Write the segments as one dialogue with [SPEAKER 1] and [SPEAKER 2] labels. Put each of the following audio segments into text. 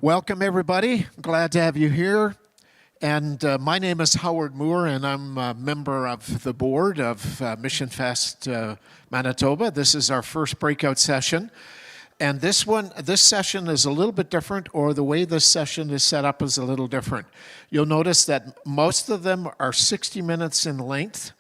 [SPEAKER 1] Welcome, everybody. Glad to have you here. And my name is Howard Moore, and I'm a member of the board of Mission Fest Manitoba. This is our first breakout session. And this session is a little bit different, or the way this session is set up is a little different. You'll notice that most of them are 60 minutes in length,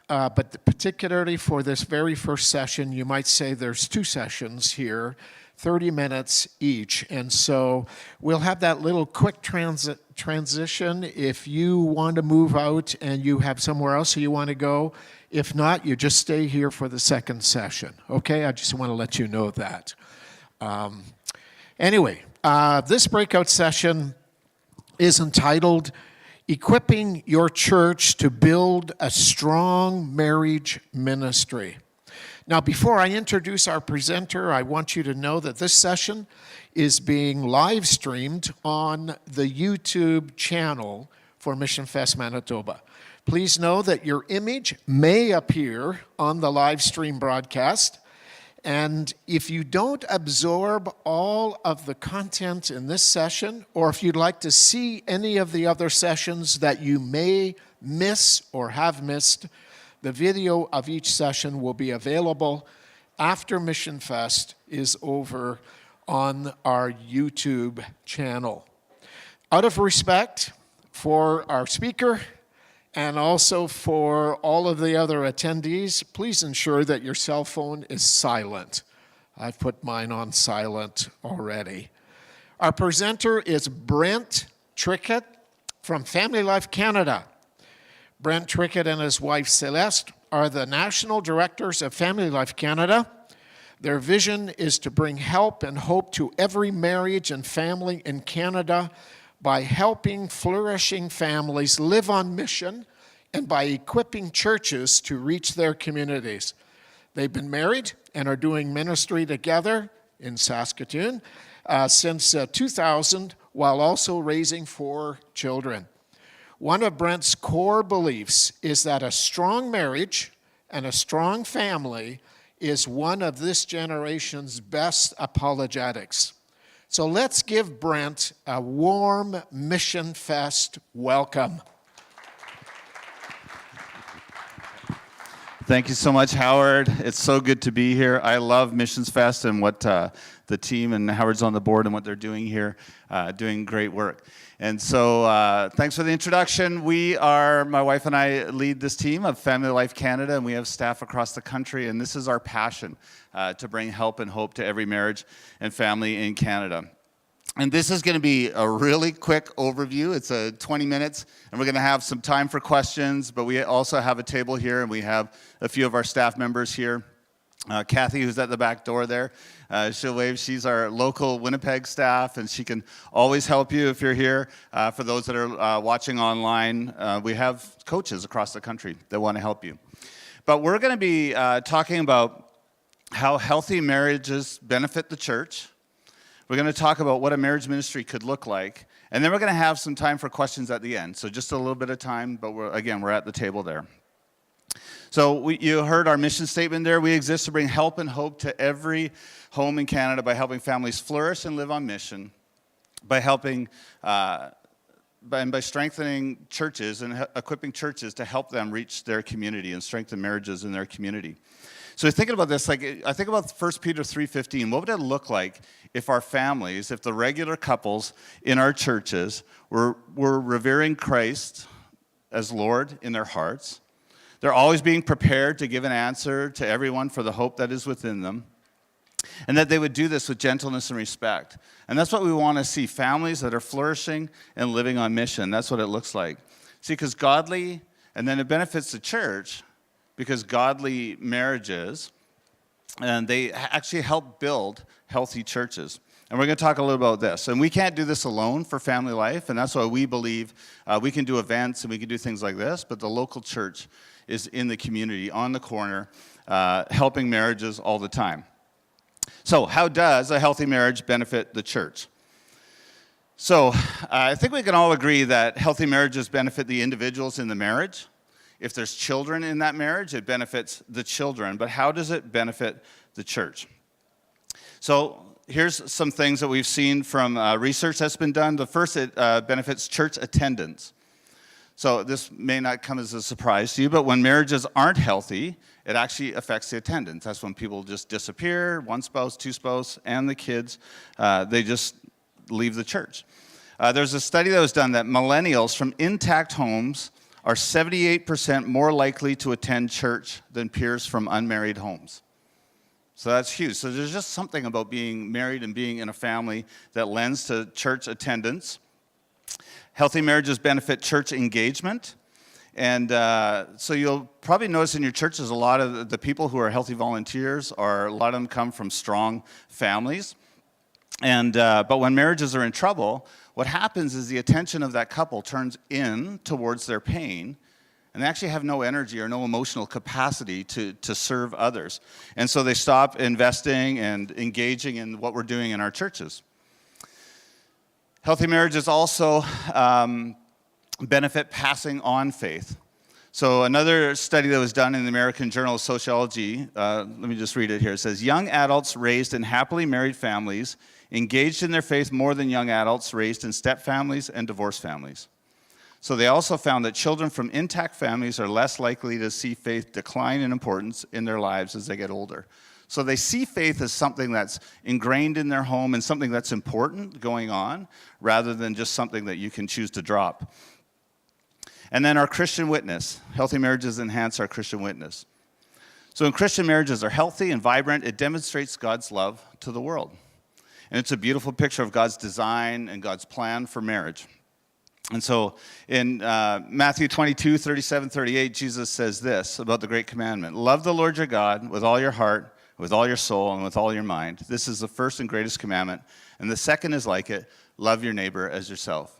[SPEAKER 1] but particularly for this very first session, you might say there's two sessions here, 30 minutes each. And so we'll have that little quick transition if you want to move out and you have somewhere else you want to go. If not, you just stay here for the second session. Okay, I just want to let you know that. Anyway, this breakout session is entitled Equipping Your Church to Build a Strong Marriage Ministry. Now, before I introduce our presenter, I want you to know that this session is being live streamed on the YouTube channel for Mission Fest Manitoba. Please know that your image may appear on the live stream broadcast. And if you don't absorb all of the content in this session, or if you'd like to see any of the other sessions that you may miss or have missed, the video of each session will be available after Mission Fest is over on our YouTube channel. Out of respect for our speaker and also for all of the other attendees, please ensure that your cell phone is silent. I've put mine on silent already. Our presenter is Brent Trickett from Family Life Canada. Brent Trickett and his wife Celeste are the National Directors of Family Life Canada. Their vision is to bring help and hope to every marriage and family in Canada by helping flourishing families live on mission and by equipping churches to reach their communities. They've been married and are doing ministry together in Saskatoon since 2000, while also raising 4 children. One of Brent's core beliefs is that a strong marriage and a strong family is one of this generation's best apologetics. So let's give Brent a warm Mission Fest welcome.
[SPEAKER 2] Thank you so much, Howard. It's so good to be here. I love Missions Fest and what the team and Howard's on the board and what they're doing here, doing great work. And so thanks for the introduction. My wife and I lead this team of Family Life Canada, and we have staff across the country, and this is our passion, to bring help and hope to every marriage and family in Canada. And this is going to be a really quick overview. It's 20 minutes, and we're going to have some time for questions, but we also have a table here, and we have a few of our staff members here. Kathy, who's at the back door there, she'll wave. She's our local Winnipeg staff, and she can always help you if you're here. For those that are watching online, we have coaches across the country that want to help you. But we're going to be talking about how healthy marriages benefit the church. We're going to talk about what a marriage ministry could look like, and then we're going to have some time for questions at the end. So just a little bit of time, but we're at the table there. So you heard our mission statement there. We exist to bring help and hope to every home in Canada by helping families flourish and live on mission, by strengthening churches and equipping churches to help them reach their community and strengthen marriages in their community. So thinking about this, I think about 1 Peter 3:15. What would it look like if our families, if the regular couples in our churches were revering Christ as Lord in their hearts? They're always being prepared to give an answer to everyone for the hope that is within them, and that they would do this with gentleness and respect. And that's what we want to see, families that are flourishing and living on mission. That's what it looks like. See, because godly, and then it benefits the church, because godly marriages, and they actually help build healthy churches. And we're going to talk a little about this. And we can't do this alone for Family Life, and that's why we believe we can do events and we can do things like this, but the local church is in the community, on the corner, helping marriages all the time. So how does a healthy marriage benefit the church? So I think we can all agree that healthy marriages benefit the individuals in the marriage. If there's children in that marriage, it benefits the children. But how does it benefit the church? So here's some things that we've seen from research that's been done. The first, it benefits church attendance. So this may not come as a surprise to you, but when marriages aren't healthy, it actually affects the attendance. That's when people just disappear, one spouse, two spouse, and the kids, they just leave the church. There's a study that was done that millennials from intact homes are 78% more likely to attend church than peers from unmarried homes. So that's huge. So there's just something about being married and being in a family that lends to church attendance. Healthy marriages benefit church engagement. And so you'll probably notice in your churches a lot of the people who are healthy volunteers, a lot of them come from strong families. And but when marriages are in trouble, what happens is the attention of that couple turns in towards their pain, and they actually have no energy or no emotional capacity to serve others. And so they stop investing and engaging in what we're doing in our churches. Healthy marriages also benefit passing on faith. So another study that was done in the American Journal of Sociology, let me just read it here. It says, young adults raised in happily married families engaged in their faith more than young adults raised in step families and divorced families. So they also found that children from intact families are less likely to see faith decline in importance in their lives as they get older. So they see faith as something that's ingrained in their home and something that's important going on, rather than just something that you can choose to drop. And then our Christian witness. Healthy marriages enhance our Christian witness. So when Christian marriages are healthy and vibrant, it demonstrates God's love to the world. And it's a beautiful picture of God's design and God's plan for marriage. And so in Matthew 22, 37, 38, Jesus says this about the great commandment. Love the Lord your God with all your heart, with all your soul, and with all your mind. This is the first and greatest commandment. And the second is like it, love your neighbor as yourself.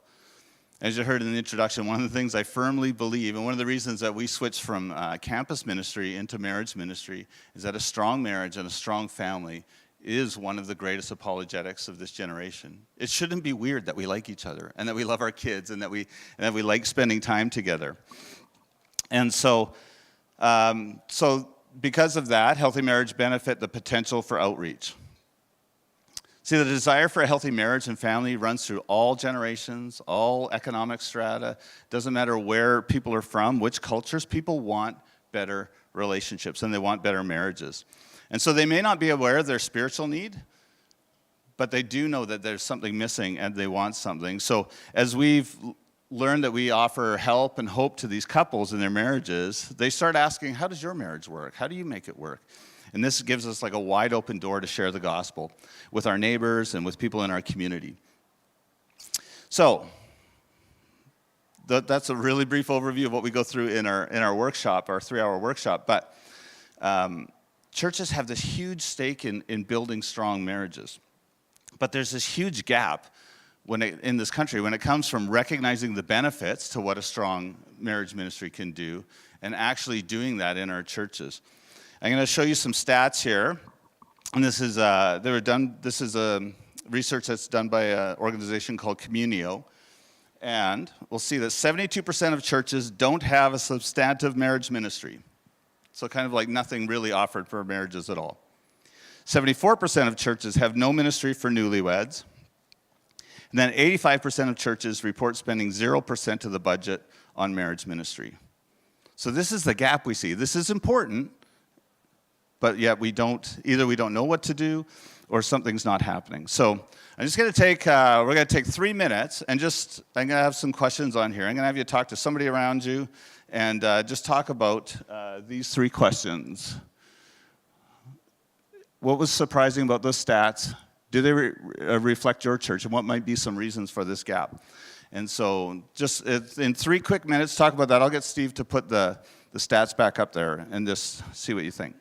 [SPEAKER 2] As you heard in the introduction, one of the things I firmly believe, and one of the reasons that we switched from campus ministry into marriage ministry, is that a strong marriage and a strong family is one of the greatest apologetics of this generation. It shouldn't be weird that we like each other and that we love our kids and that we like spending time together. And so because of that, healthy marriage benefit the potential for outreach. See, the desire for a healthy marriage and family runs through all generations, all economic strata. Doesn't matter where people are from, which cultures, people want better relationships and they want better marriages. And so they may not be aware of their spiritual need, but they do know that there's something missing and they want something. So as we've learned that we offer help and hope to these couples in their marriages, they start asking, how does your marriage work? How do you make it work? And this gives us like a wide open door to share the gospel with our neighbors and with people in our community. So that's a really brief overview of what we go through in our workshop, our 3-hour workshop. But churches have this huge stake in building strong marriages. But there's this huge gap in this country when it comes from recognizing the benefits to what a strong marriage ministry can do and actually doing that in our churches. I'm going to show you some stats here. And this is research that's done by an organization called Communio. And we'll see that 72% of churches don't have a substantive marriage ministry. So kind of like nothing really offered for marriages at all. 74% of churches have no ministry for newlyweds. And then 85% of churches report spending 0% of the budget on marriage ministry. So this is the gap we see. This is important, but yet we don't know what to do or something's not happening. So I'm just going to we're going to take 3 minutes and I'm going to have some questions on here. I'm going to have you talk to somebody around you and just talk about these 3 questions. What was surprising about those stats? Do they reflect your church? And what might be some reasons for this gap? And so just in 3 quick minutes, talk about that. I'll get Steve to put the stats back up there and just see what you think.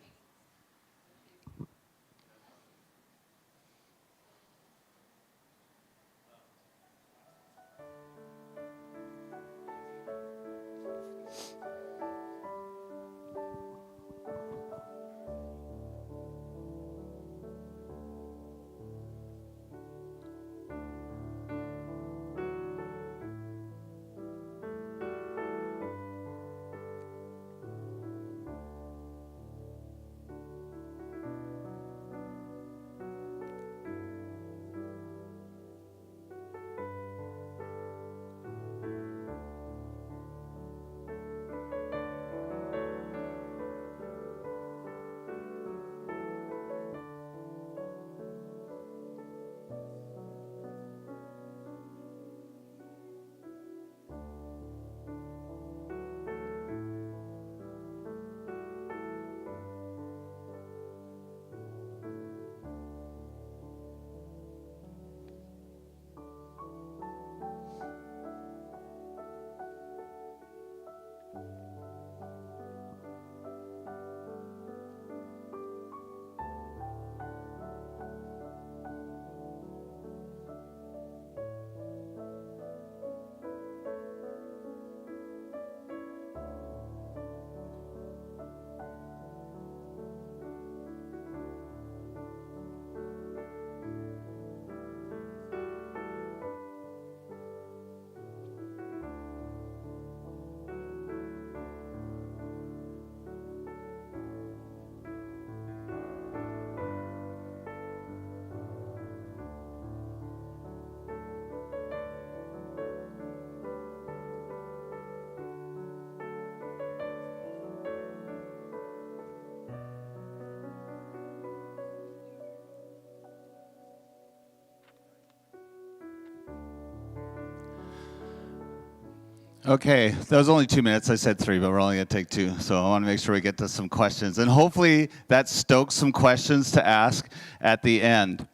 [SPEAKER 2] Okay, that was only 2 minutes. I said 3, but we're only going to take 2. So I want to make sure we get to some questions. And hopefully that stokes some questions to ask at the end.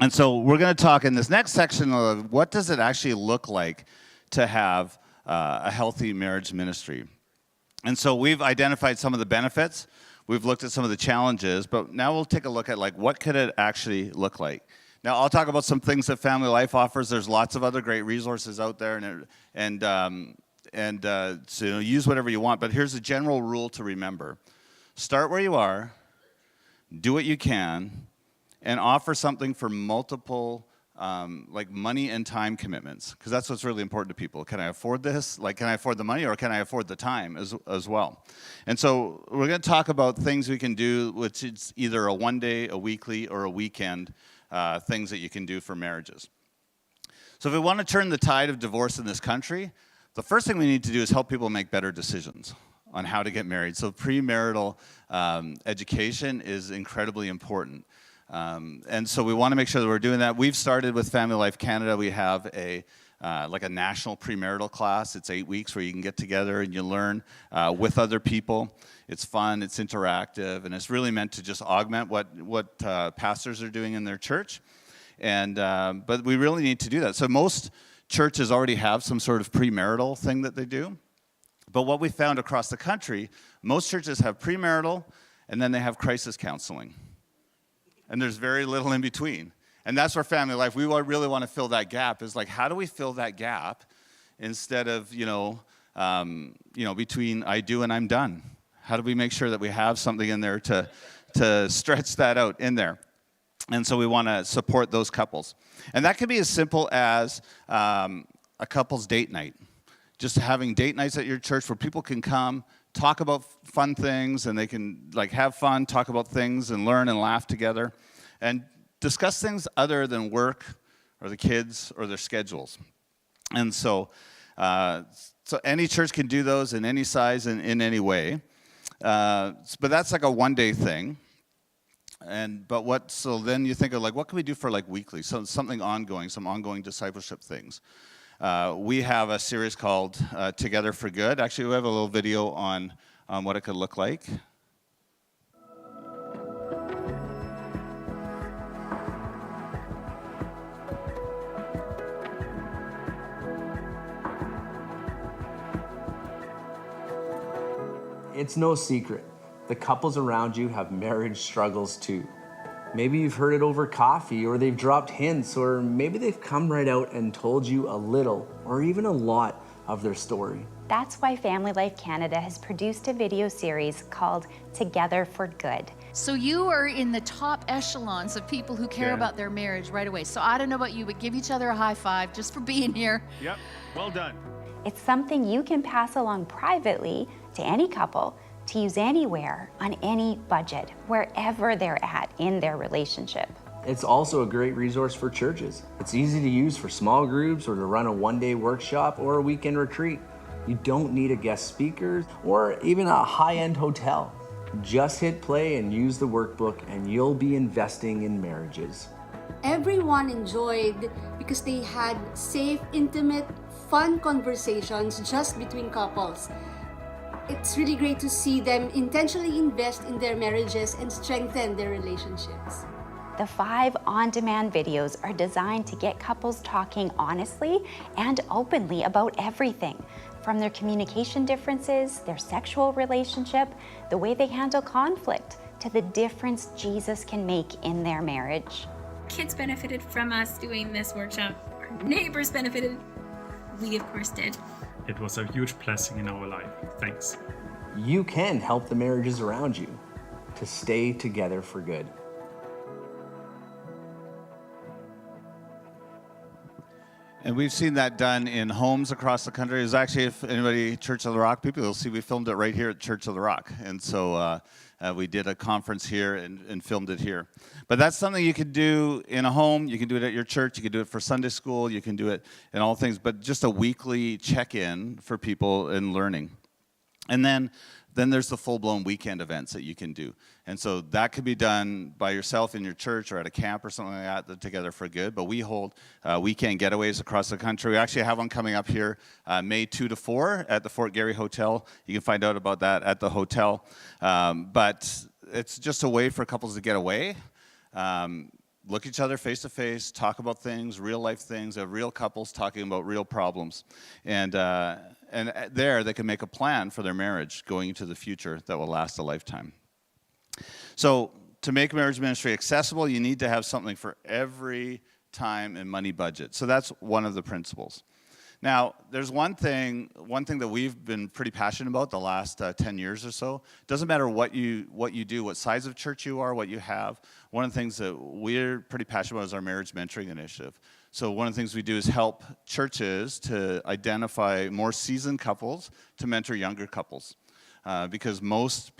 [SPEAKER 2] And so we're going to talk in this next section of what does it actually look like to have a healthy marriage ministry. And so we've identified some of the benefits. We've looked at some of the challenges. But now we'll take a look at like what could it actually look like. Now, I'll talk about some things that Family Life offers. There's lots of other great resources out there, so use whatever you want. But here's a general rule to remember. Start where you are, do what you can, and offer something for multiple like money and time commitments, because that's what's really important to people. Can I afford this? Like, can I afford the money, or can I afford the time as well? And so we're going to talk about things we can do, which is either a one-day, a weekly, or a weekend things that you can do for marriages. So if we want to turn the tide of divorce in this country, the first thing we need to do is help people make better decisions on how to get married. So premarital education is incredibly important. And so we want to make sure that we're doing that. We've started with Family Life Canada. We have like a national premarital class. It's 8 weeks where you can get together and you learn with other people. It's fun, it's interactive, and it's really meant to just augment what pastors are doing in their church. And but we really need to do that. So most churches already have some sort of premarital thing that they do. But what we found across the country, most churches have premarital, and then they have crisis counseling. And there's very little in between. And that's where Family Life, we really want to fill that gap, is like, how do we fill that gap instead of, between I do and I'm done? How do we make sure that we have something in there to stretch that out in there? And so we want to support those couples. And that could be as simple as a couple's date night. Just having date nights at your church where people can come, talk about fun things, and they can like have fun, talk about things, and learn and laugh together, and discuss things other than work or the kids or their schedules. And so any church can do those in any size and in any way. But that's like a one-day thing. So then you think of like, what can we do for like weekly? So something ongoing, some ongoing discipleship things. We have a series called Together for Good. Actually, we have a little video on what it could look like.
[SPEAKER 3] It's no secret. The couples around you have marriage struggles too. Maybe you've heard it over coffee, or they've dropped hints, or maybe they've come right out and told you a little or even a lot of their story.
[SPEAKER 4] That's why Family Life Canada has produced a video series called Together for Good.
[SPEAKER 5] So you are in the top echelons of people who care about their marriage right away. So I don't know about you, but give each other a high five just for being here.
[SPEAKER 2] Yep, well done.
[SPEAKER 4] It's something you can pass along privately to any couple to use anywhere, on any budget, wherever they're at in their relationship.
[SPEAKER 3] It's also a great resource for churches. It's easy to use for small groups or to run a one-day workshop or a weekend retreat. You don't need a guest speaker or even a high-end hotel. Just hit play and use the workbook, and you'll be investing in marriages.
[SPEAKER 6] Everyone enjoyed because they had safe, intimate, fun conversations just between couples. It's really great to see them intentionally invest in their marriages and strengthen their relationships.
[SPEAKER 4] The 5 on-demand videos are designed to get couples talking honestly and openly about everything, from their communication differences, their sexual relationship, the way they handle conflict, to the difference Jesus can make in their marriage.
[SPEAKER 7] Kids benefited from us doing this workshop. Our neighbors benefited. We, of course, did.
[SPEAKER 8] It was a huge blessing in our life. Thanks.
[SPEAKER 3] You can help the marriages around you to stay together for good.
[SPEAKER 2] And we've seen that done in homes across the country. It was actually, if anybody, Church of the Rock people, you'll see we filmed it right here at Church of the Rock. And so we did a conference here and filmed it here. But that's something you can do in a home. You can do it at your church. You can do it for Sunday school. You can do it in all things. But just a weekly check-in for people in learning. And then Then there's the full-blown weekend events that you can do. And so that could be done by yourself in your church or at a camp or something like that, Together for Good. But we hold weekend getaways across the country. We actually have one coming up here May 2 to 4 at the Fort Garry Hotel. You can find out about that at the hotel. But it's just a way for couples to get away, look each other face to face, talk about things, real life things, real couples talking about real problems. And there they can make a plan for their marriage going into the future that will last a lifetime. So to make marriage ministry accessible, you need to have something for every time and money budget. So that's one of the principles. Now, there's one thing that we've been pretty passionate about the last 10 years or so. It doesn't matter what you do, what size of church you are, what you have. One of the things that we're pretty passionate about is our marriage mentoring initiative. So one of the things we do is help churches to identify more seasoned couples to mentor younger couples. Because most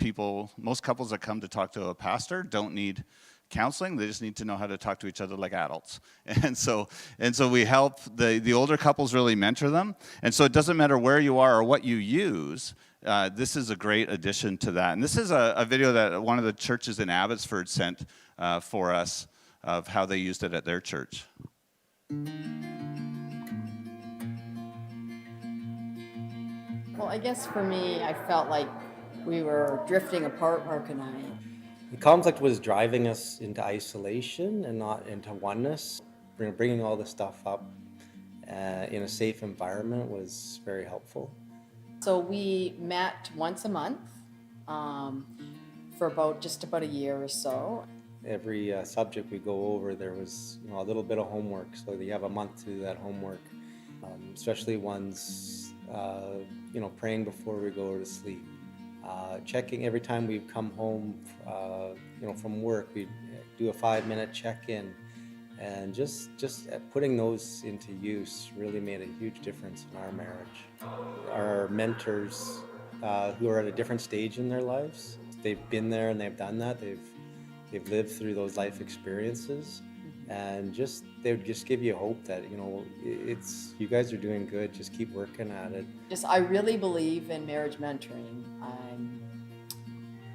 [SPEAKER 2] couples that come to talk to a pastor don't need counseling. They just need to know how to talk to each other like adults. And so we help the older couples really mentor them. And so it doesn't matter where you are or what you use. This is a great addition to that. And this is a video that one of the churches in Abbotsford sent for us of how they used it at their church.
[SPEAKER 9] Well, I guess for me, I felt like we were drifting apart, Mark and I.
[SPEAKER 10] The conflict was driving us into isolation and not into oneness. Bringing all this stuff up in a safe environment was very helpful.
[SPEAKER 9] So we met once a month for just about a year or so.
[SPEAKER 10] Every subject we go over, there was a little bit of homework, so you have a month to do that homework, especially ones praying before we go to sleep. Checking every time we come home, from work, we do a 5-minute check-in, and just putting those into use really made a huge difference in our marriage. Our mentors, who are at a different stage in their lives, they've been there and they've done that. They've lived through those life experiences, and they would just give you hope that you guys are doing good. Just keep working at it.
[SPEAKER 9] I really believe in marriage mentoring.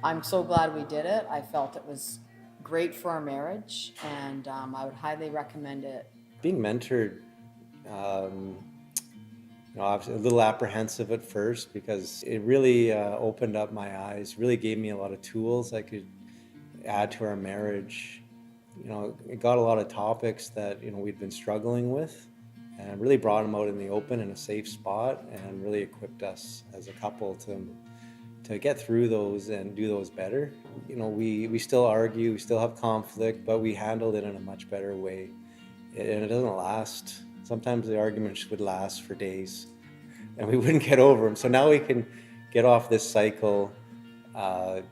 [SPEAKER 9] I'm so glad we did it. I felt it was great for our marriage, and I would highly recommend it.
[SPEAKER 10] Being mentored, I was a little apprehensive at first because it really opened up my eyes. Really gave me a lot of tools I could add to our marriage. It got a lot of topics that we'd been struggling with, and really brought them out in the open in a safe spot, and really equipped us as a couple to get through those and do those better. We still argue, we still have conflict, but we handled it in a much better way, and it doesn't last. Sometimes the arguments would last for days, and we wouldn't get over them. So now we can get off this cycle, a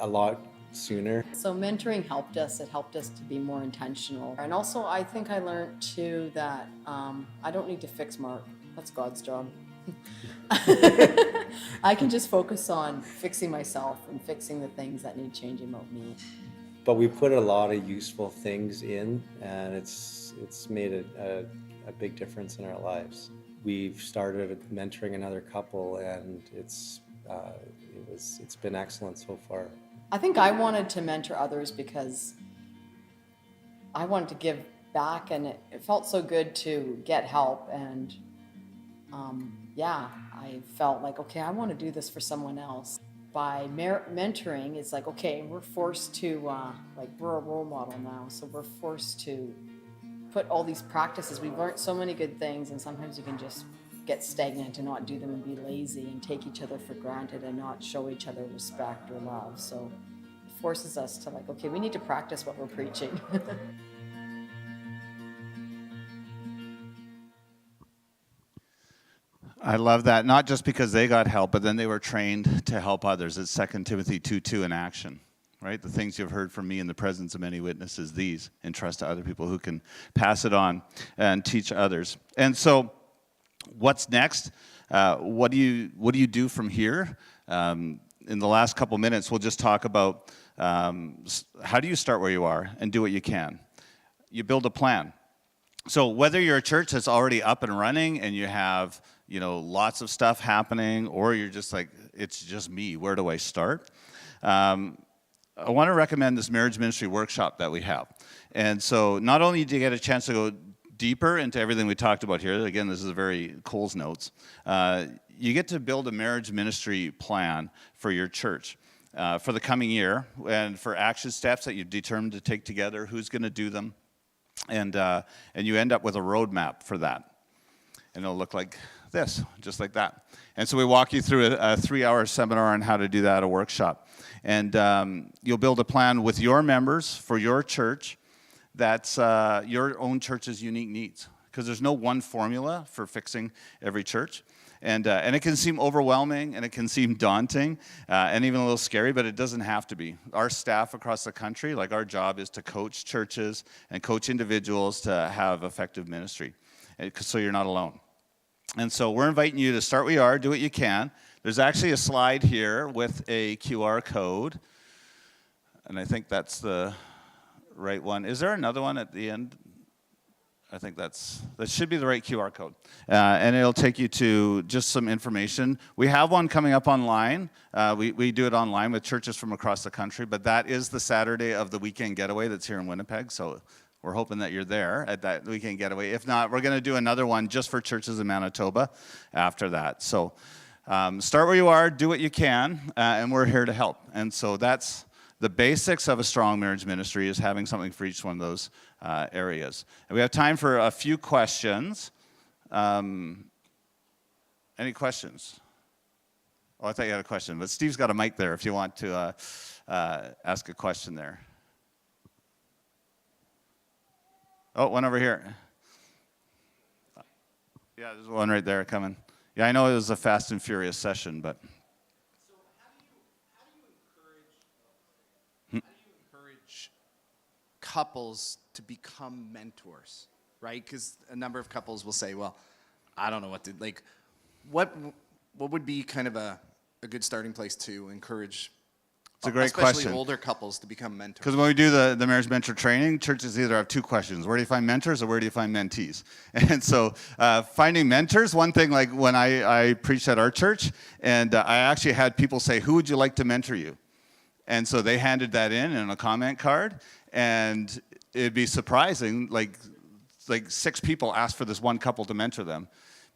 [SPEAKER 10] lot sooner.
[SPEAKER 9] So mentoring helped us. It helped us to be more intentional. And also, I think I learned too that I don't need to fix Mark. That's God's job. I can just focus on fixing myself and fixing the things that need changing about me.
[SPEAKER 10] But we put a lot of useful things in, and it's made a big difference in our lives. We've started mentoring another couple, and it's been excellent so far.
[SPEAKER 9] I think I wanted to mentor others because I wanted to give back, and it felt so good to get help. And I felt like, okay, I want to do this for someone else. By mentoring, it's like, okay, we're forced to, we're a role model now, so we're forced to put all these practices. We've learned so many good things, and sometimes you can just get stagnant and not do them and be lazy and take each other for granted and not show each other respect or love. So it forces us to okay, we need to practice what we're preaching.
[SPEAKER 2] I love that, not just because they got help, but then they were trained to help others. It's 2 Timothy 2:2 in action, right? The things you've heard from me in the presence of many witnesses, these entrust to other people who can pass it on and teach others. And so what's next? What do you do from here? In the last couple minutes, we'll just talk about how do you start where you are and do what you can. You build a plan. So whether you're a church that's already up and running and you have lots of stuff happening, or you're just like, it's just me, where do I start? I want to recommend this marriage ministry workshop that we have. And so not only do you get a chance to go deeper into everything we talked about here, again, this is a very Cole's notes, you get to build a marriage ministry plan for your church for the coming year, and for action steps that you've determined to take together, who's going to do them, and you end up with a roadmap for that. And it'll look like this, just like that. And so we walk you through a 3-hour seminar on how to do that, a workshop. And you'll build a plan with your members for your church that's your own church's unique needs. Because there's no one formula for fixing every church. And it can seem overwhelming, and it can seem daunting, and even a little scary, but it doesn't have to be. Our staff across the country, like our job is to coach churches and coach individuals to have effective ministry, so you're not alone. And so we're inviting you to start where you are, do what you can. There's actually a slide here with a QR code, and I think that's the right one. Is there another one at the end? I think that should be the right QR code. And it'll take you to just some information. We have one coming up online. We do it online with churches from across the country, but that is the Saturday of the weekend getaway that's here in Winnipeg. So we're hoping that you're there at that weekend getaway. If not, we're going to do another one just for churches in Manitoba after that. So start where you are, do what you can, and we're here to help. And so that's the basics of a strong marriage ministry, is having something for each one of those areas. And we have time for a few questions. Any questions? Oh, I thought you had a question, but Steve's got a mic there if you want to ask a question there. Oh, one over here. Yeah, there's one right there coming. Yeah, I know it was a fast and furious session, but...
[SPEAKER 1] So how do you encourage couples to become mentors, right? Because a number of couples will say, well, I don't know what to, like, what would be kind of a good starting place to encourage,
[SPEAKER 2] it's a great
[SPEAKER 1] especially
[SPEAKER 2] question,
[SPEAKER 1] older couples, to become mentors?
[SPEAKER 2] Because when we do the marriage mentor training, churches either have two questions: where do you find mentors, or where do you find mentees? And so finding mentors, one thing, like when I preached at our church, and I actually had people say, who would you like to mentor you? And so they handed that in a comment card, and it'd be surprising, like 6 people asked for this one couple to mentor them.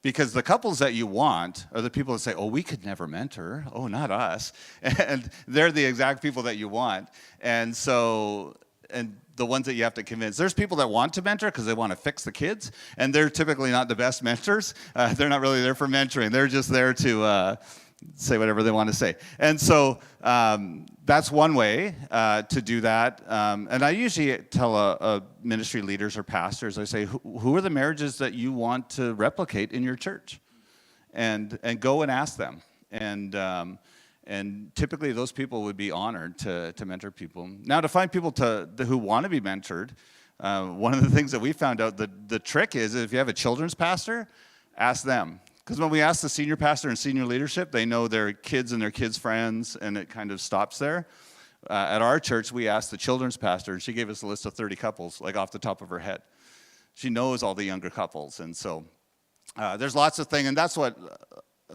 [SPEAKER 2] Because the couples that you want are the people that say, oh, we could never mentor. Oh, not us. And they're the exact people that you want. And so, and the ones that you have to convince. There's people that want to mentor because they want to fix the kids, and they're typically not the best mentors. They're not really there for mentoring. They're just there to say whatever they want to say. And so that's one way to do that. And I usually tell ministry leaders or pastors, I say, who are the marriages that you want to replicate in your church? And go and ask them. And typically those people would be honored to mentor people. Now, to find people who want to be mentored, one of the things that we found out, the trick is if you have a children's pastor, ask them. Because when we ask the senior pastor and senior leadership, they know their kids and their kids' friends, and it kind of stops there. At our church, we asked the children's pastor, and she gave us a list of 30 couples, like off the top of her head. She knows all the younger couples, and so there's lots of things, and that's what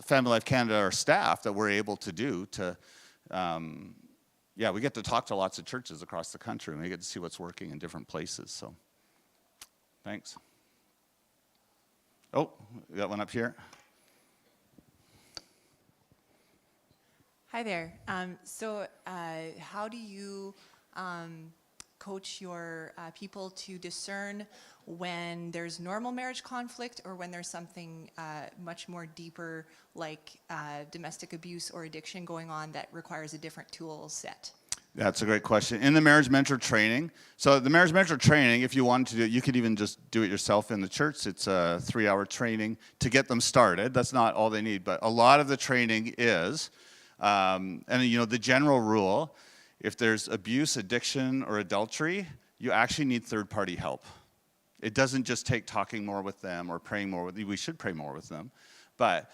[SPEAKER 2] Family Life Canada, our staff, that we're able to do to, we get to talk to lots of churches across the country, and we get to see what's working in different places, so thanks. Oh, we got one up here.
[SPEAKER 11] Hi there. How do you coach your people to discern when there's normal marriage conflict or when there's something much more deeper, like domestic abuse or addiction going on that requires a different tool set?
[SPEAKER 2] That's a great question. In the marriage mentor training, so the marriage mentor training, if you wanted to do it, you could even just do it yourself in the church. It's a 3-hour training to get them started. That's not all they need, but a lot of the training is, the general rule, if there's abuse, addiction, or adultery, you actually need third-party help. It doesn't just take talking more with them or praying more with them. We should pray more with them, but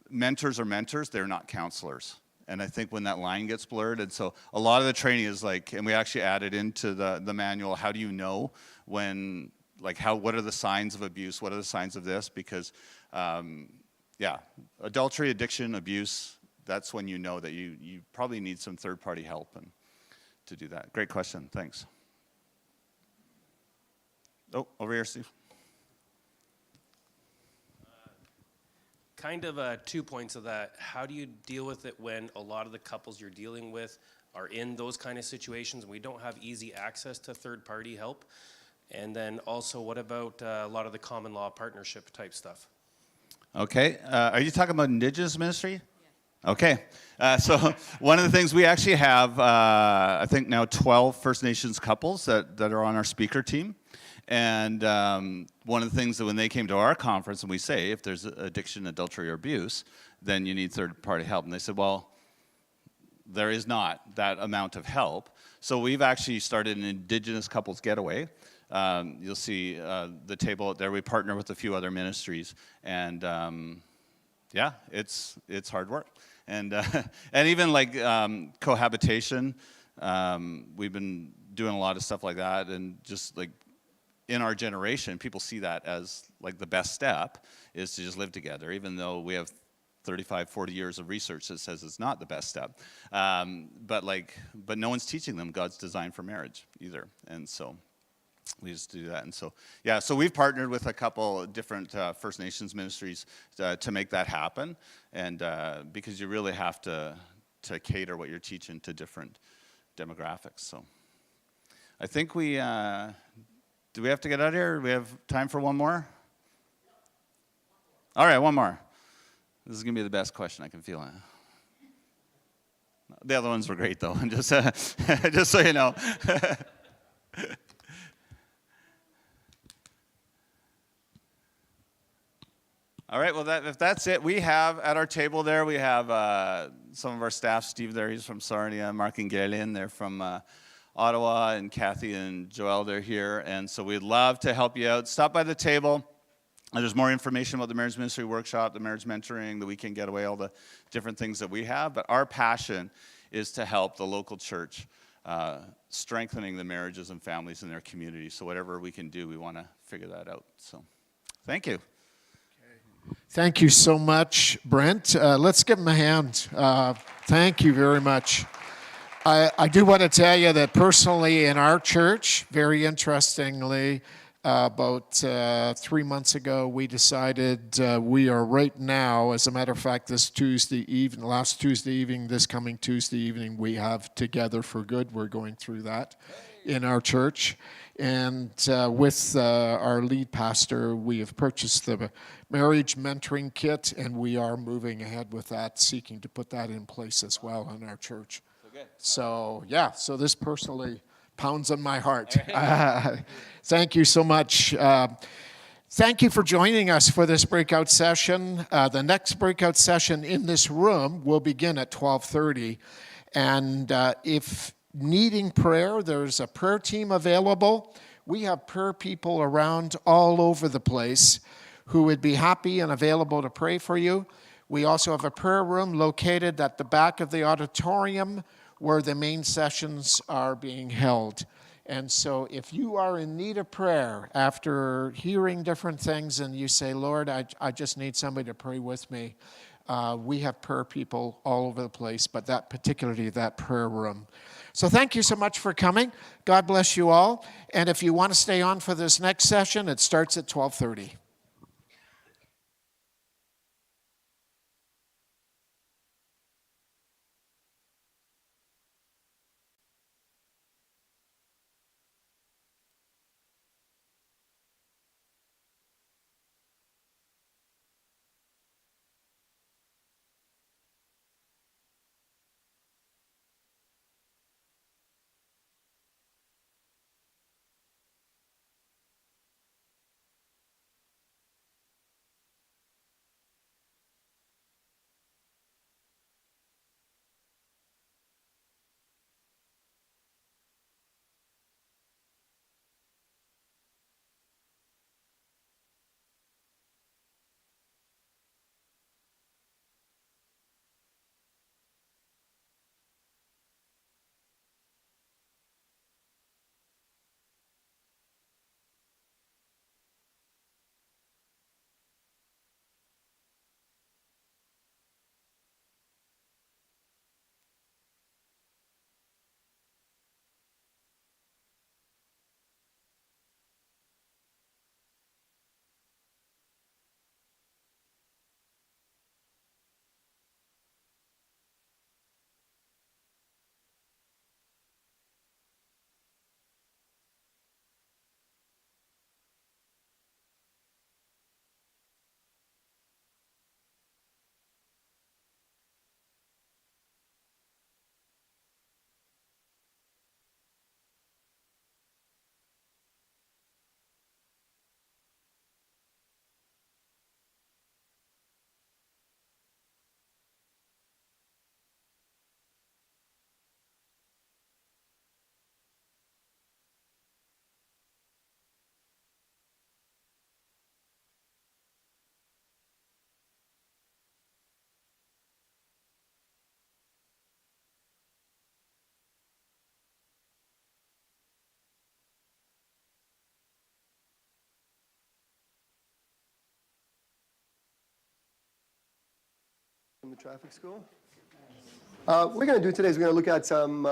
[SPEAKER 2] mentors are mentors. They're not counselors. And I think when that line gets blurred, and so a lot of the training is like, and we actually added into the manual, how do you know when like what are the signs of abuse? What are the signs of this? Because, yeah, adultery, addiction, abuse, that's when you know that you probably need some third-party help and to do that. Great question. Thanks. Oh, over here, Steve.
[SPEAKER 12] Kind of 2 points of that. How do you deal with it when a lot of the couples you're dealing with are in those kind of situations and we don't have easy access to third-party help? And then also, what about a lot of the common law partnership type stuff?
[SPEAKER 2] Okay. Are you talking about Indigenous ministry? Yeah. Okay. So one of the things we actually have, I think now 12 First Nations couples that are on our speaker team. And one of the things that when they came to our conference, and we say, if there's addiction, adultery, or abuse, then you need third-party help. And they said, well, there is not that amount of help. So we've actually started an Indigenous couples getaway. You'll see the table out there. We partner with a few other ministries, and yeah, it's hard work. And and even like cohabitation, we've been doing a lot of stuff like that, and just like in our generation, people see that as like the best step is to just live together, even though we have 35, 40 years of research that says it's not the best step. But no one's teaching them God's design for marriage either, and so we just do that. And so, yeah, so we've partnered with a couple different First Nations ministries to make that happen, and because you really have to cater what you're teaching to different demographics. So I think do we have to get out of here? Do we have time for one more? All right, one more. This is going to be the best question, I can feel it. The other ones were great, though, just so you know. All right, well, if that's it, we have at our table there, we have some of our staff. Steve there, he's from Sarnia. Mark and Galen, they're from Ottawa, and Kathy and Joelle, they're here. And so we'd love to help you out. Stop by the table. There's more information about the Marriage Ministry Workshop, the Marriage Mentoring, the Weekend Getaway, all the different things that we have. But our passion is to help the local church strengthening the marriages and families in their community. So whatever we can do, we want to figure that out. So thank you.
[SPEAKER 1] Thank you so much, Brent. Let's give him a hand. Thank you very much. I do want to tell you that personally in our church, very interestingly, about 3 months ago, we decided we are right now, as a matter of fact, last Tuesday evening, this coming Tuesday evening, we have Together for Good. We're going through that in our church. And with our lead pastor, we have purchased the marriage mentoring kit, and we are moving ahead with that, seeking to put that in place as well in our church. So, yeah, so this personally pounds on my heart. Thank you so much. Thank you for joining us for this breakout session. The next breakout session in this room will begin at 12:30. And if needing prayer, there's a prayer team available. We have prayer people around all over the place who would be happy and available to pray for you. We also have a prayer room located at the back of the auditorium where the main sessions are being held. And so if you are in need of prayer after hearing different things and you say, Lord, I just need somebody to pray with me, we have prayer people all over the place, but particularly that prayer room. So thank you so much for coming. God bless you all. And if you want to stay on for this next session, it starts at 12:30.
[SPEAKER 13] from the traffic school. What we're going to do today is we're going to look at some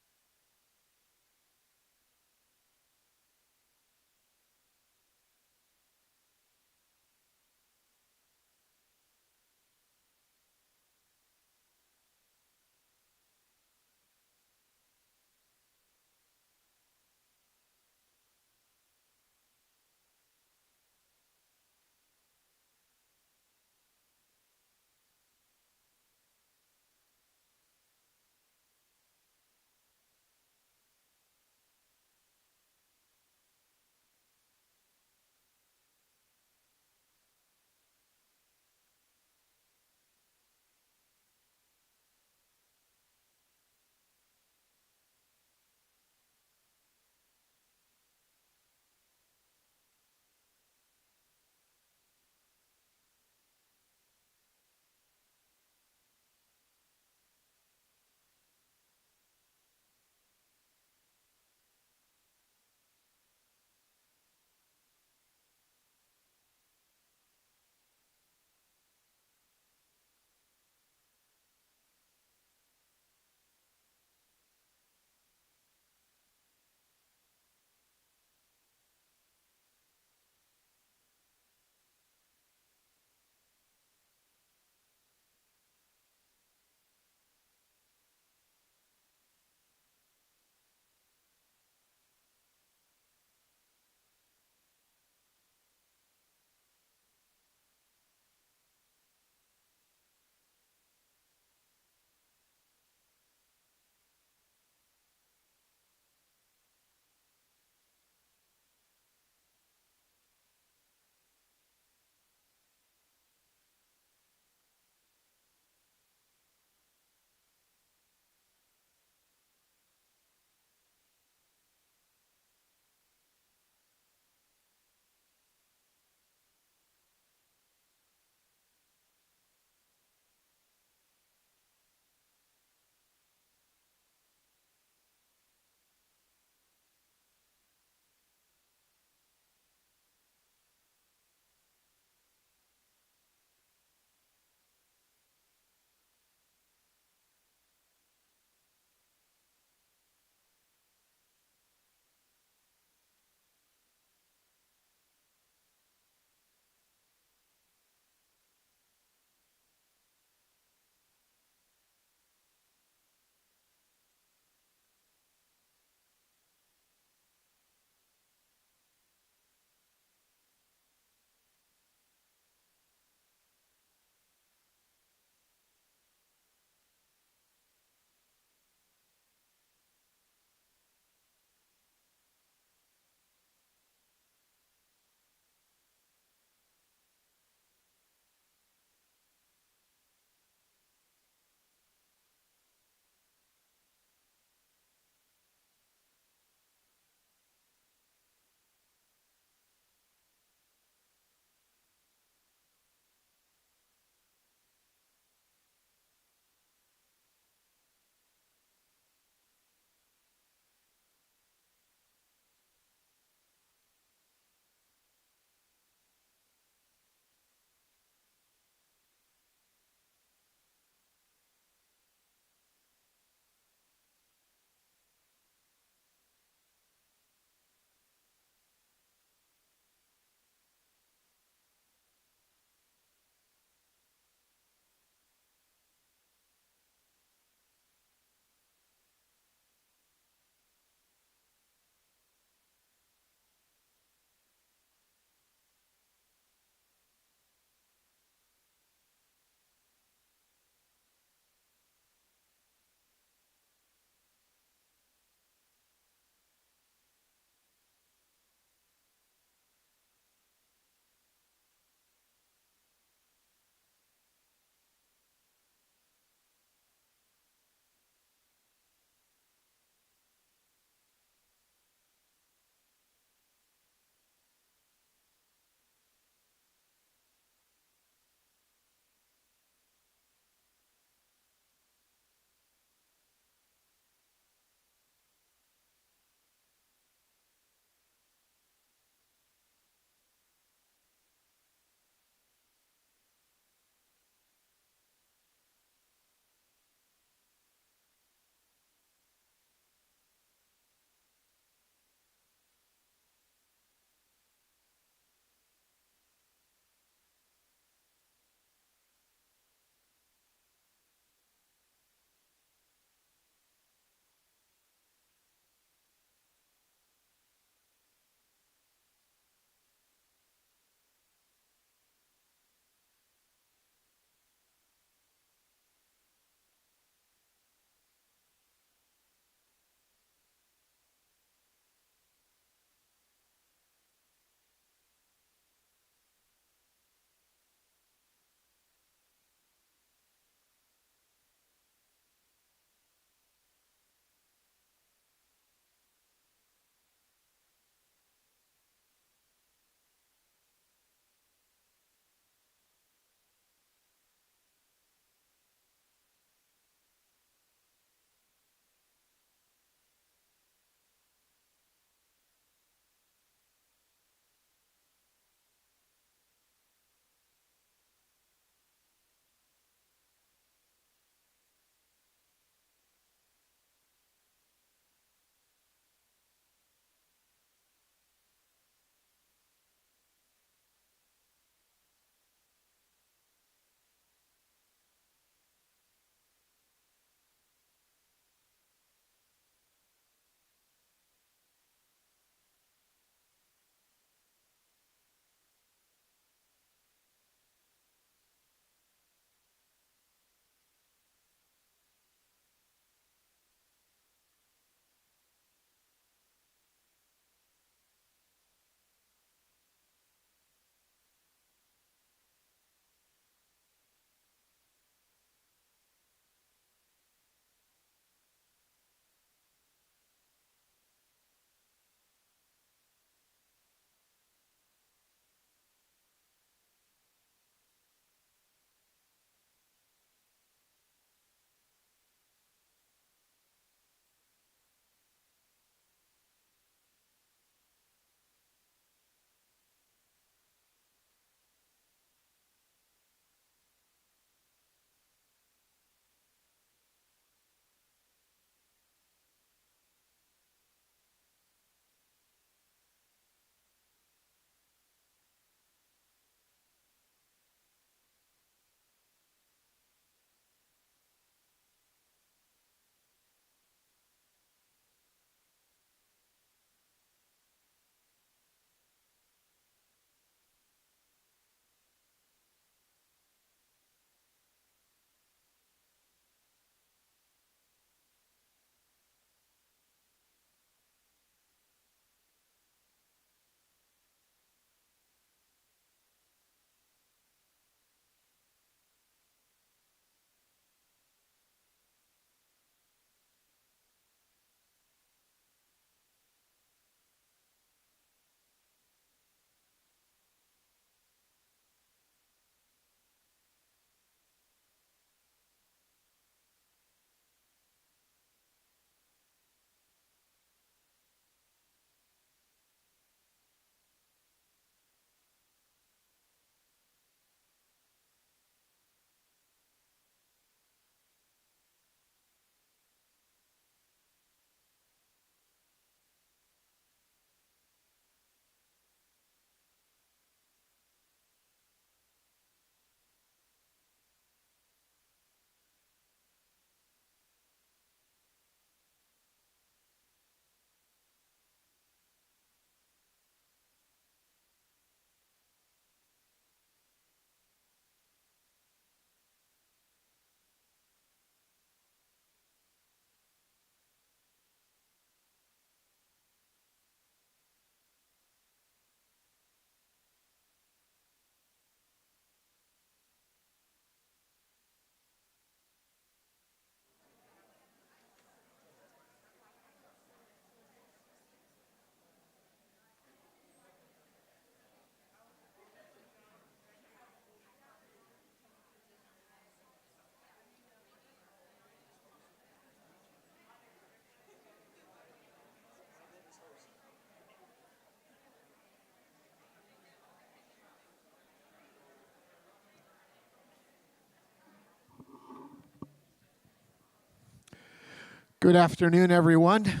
[SPEAKER 1] Good afternoon, everyone.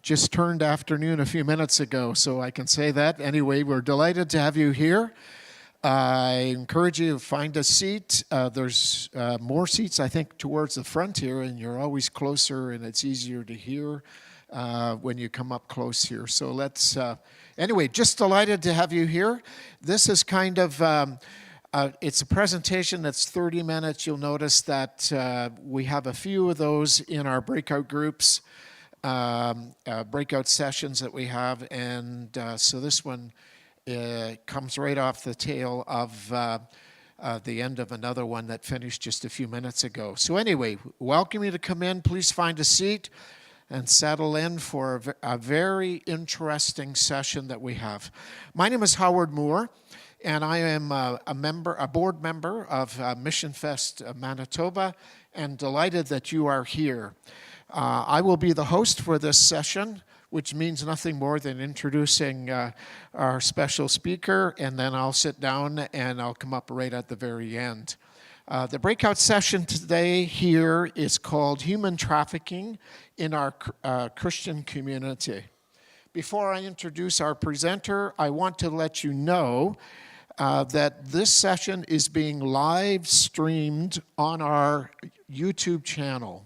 [SPEAKER 1] Just turned afternoon a few minutes ago, so I can say that. Anyway, we're delighted to have you here. I encourage you to find a seat. There's more seats, I think, towards the front here, and you're always closer, and it's easier to hear when you come up close here. So let's, anyway, just delighted to have you here. This is kind of, it's a presentation that's 30 minutes. You'll notice that we have a few of those in our breakout groups, breakout sessions that we have, and so this one comes right off the tail of the end of another one that finished just a few minutes ago. So anyway, welcome you to come in. Please find a seat and settle in for a very interesting session that we have. My name is Howard Moore, and I am a board member of Mission Fest Manitoba, and delighted that you are here. I will be the host for this session, which means nothing more than introducing our special speaker, and then I'll sit down and I'll come up right at the very end. The breakout session today here is called Human Trafficking in Our Christian Community. Before I introduce our presenter, I want to let you know that this session is being live streamed on our YouTube channel.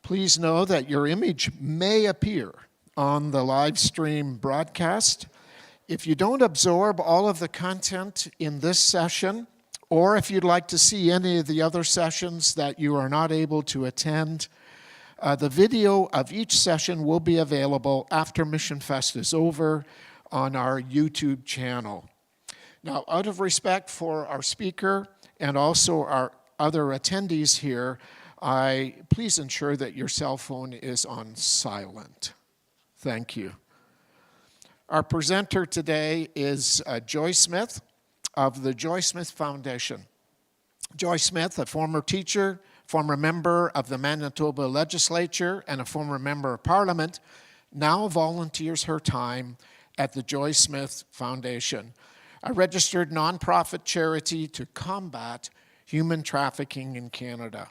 [SPEAKER 1] Please know that your image may appear on the live stream broadcast. If you don't absorb all of the content in this session, or if you'd like to see any of the other sessions that you are not able to attend, the video of each session will be available after Mission Fest is over on our YouTube channel. Now, out of respect for our speaker and also our other attendees here, please ensure that your cell phone is on silent. Thank you. Our presenter today is Joy Smith of the Joy Smith Foundation. Joy Smith, a former teacher, former member of the Manitoba Legislature, and a former member of Parliament, now volunteers her time at the Joy Smith Foundation, a registered nonprofit charity to combat human trafficking in Canada.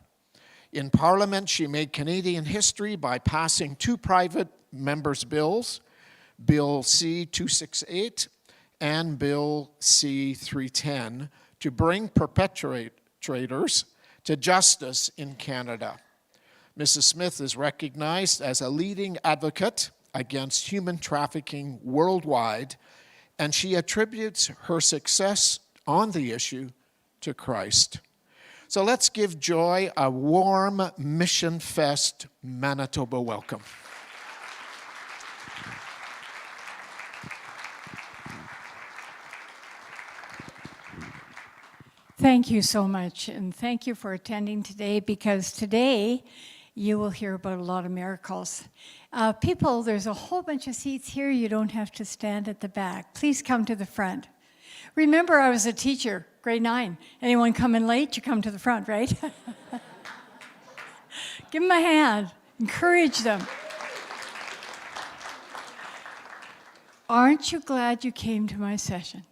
[SPEAKER 1] In Parliament, she made Canadian history by passing two private members' bills, Bill C-268 and Bill C-310, to bring perpetrators to justice in Canada. Mrs. Smith is recognized as a leading advocate against human trafficking worldwide, and she attributes her success on the issue to Christ. So let's give Joy a warm Mission Fest Manitoba welcome.
[SPEAKER 14] Thank you so much, and thank you for attending today, because today you will hear about a lot of miracles. People, there's a whole bunch of seats here. You don't have to stand at the back. Please come to the front. Remember, I was a teacher, grade 9. Anyone coming late, you come to the front, right? Give them a hand. Encourage them. Aren't you glad you came to my session?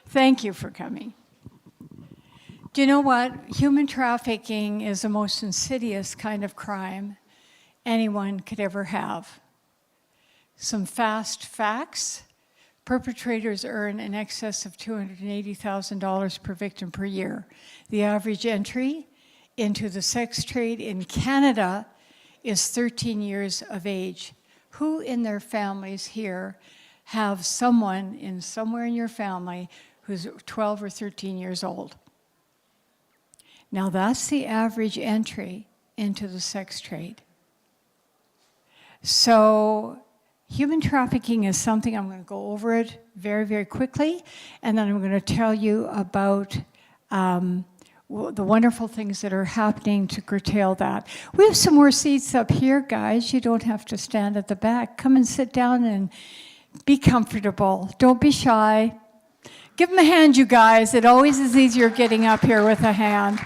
[SPEAKER 14] Thank you for coming. Do you know what? Human trafficking is the most insidious kind of crime anyone could ever have. Some fast facts. Perpetrators earn in excess of $280,000 per victim per year. The average entry into the sex trade in Canada is 13 years of age. Who in their families here have someone somewhere in your family who's 12 or 13 years old? Now that's the average entry into the sex trade. So human trafficking is something, I'm going to go over it very, very quickly, and then I'm going to tell you about the wonderful things that are happening to curtail that. We have some more seats up here, guys. You don't have to stand at the back. Come and sit down and be comfortable. Don't be shy. Give them a hand, you guys. It always is easier getting up here with a hand.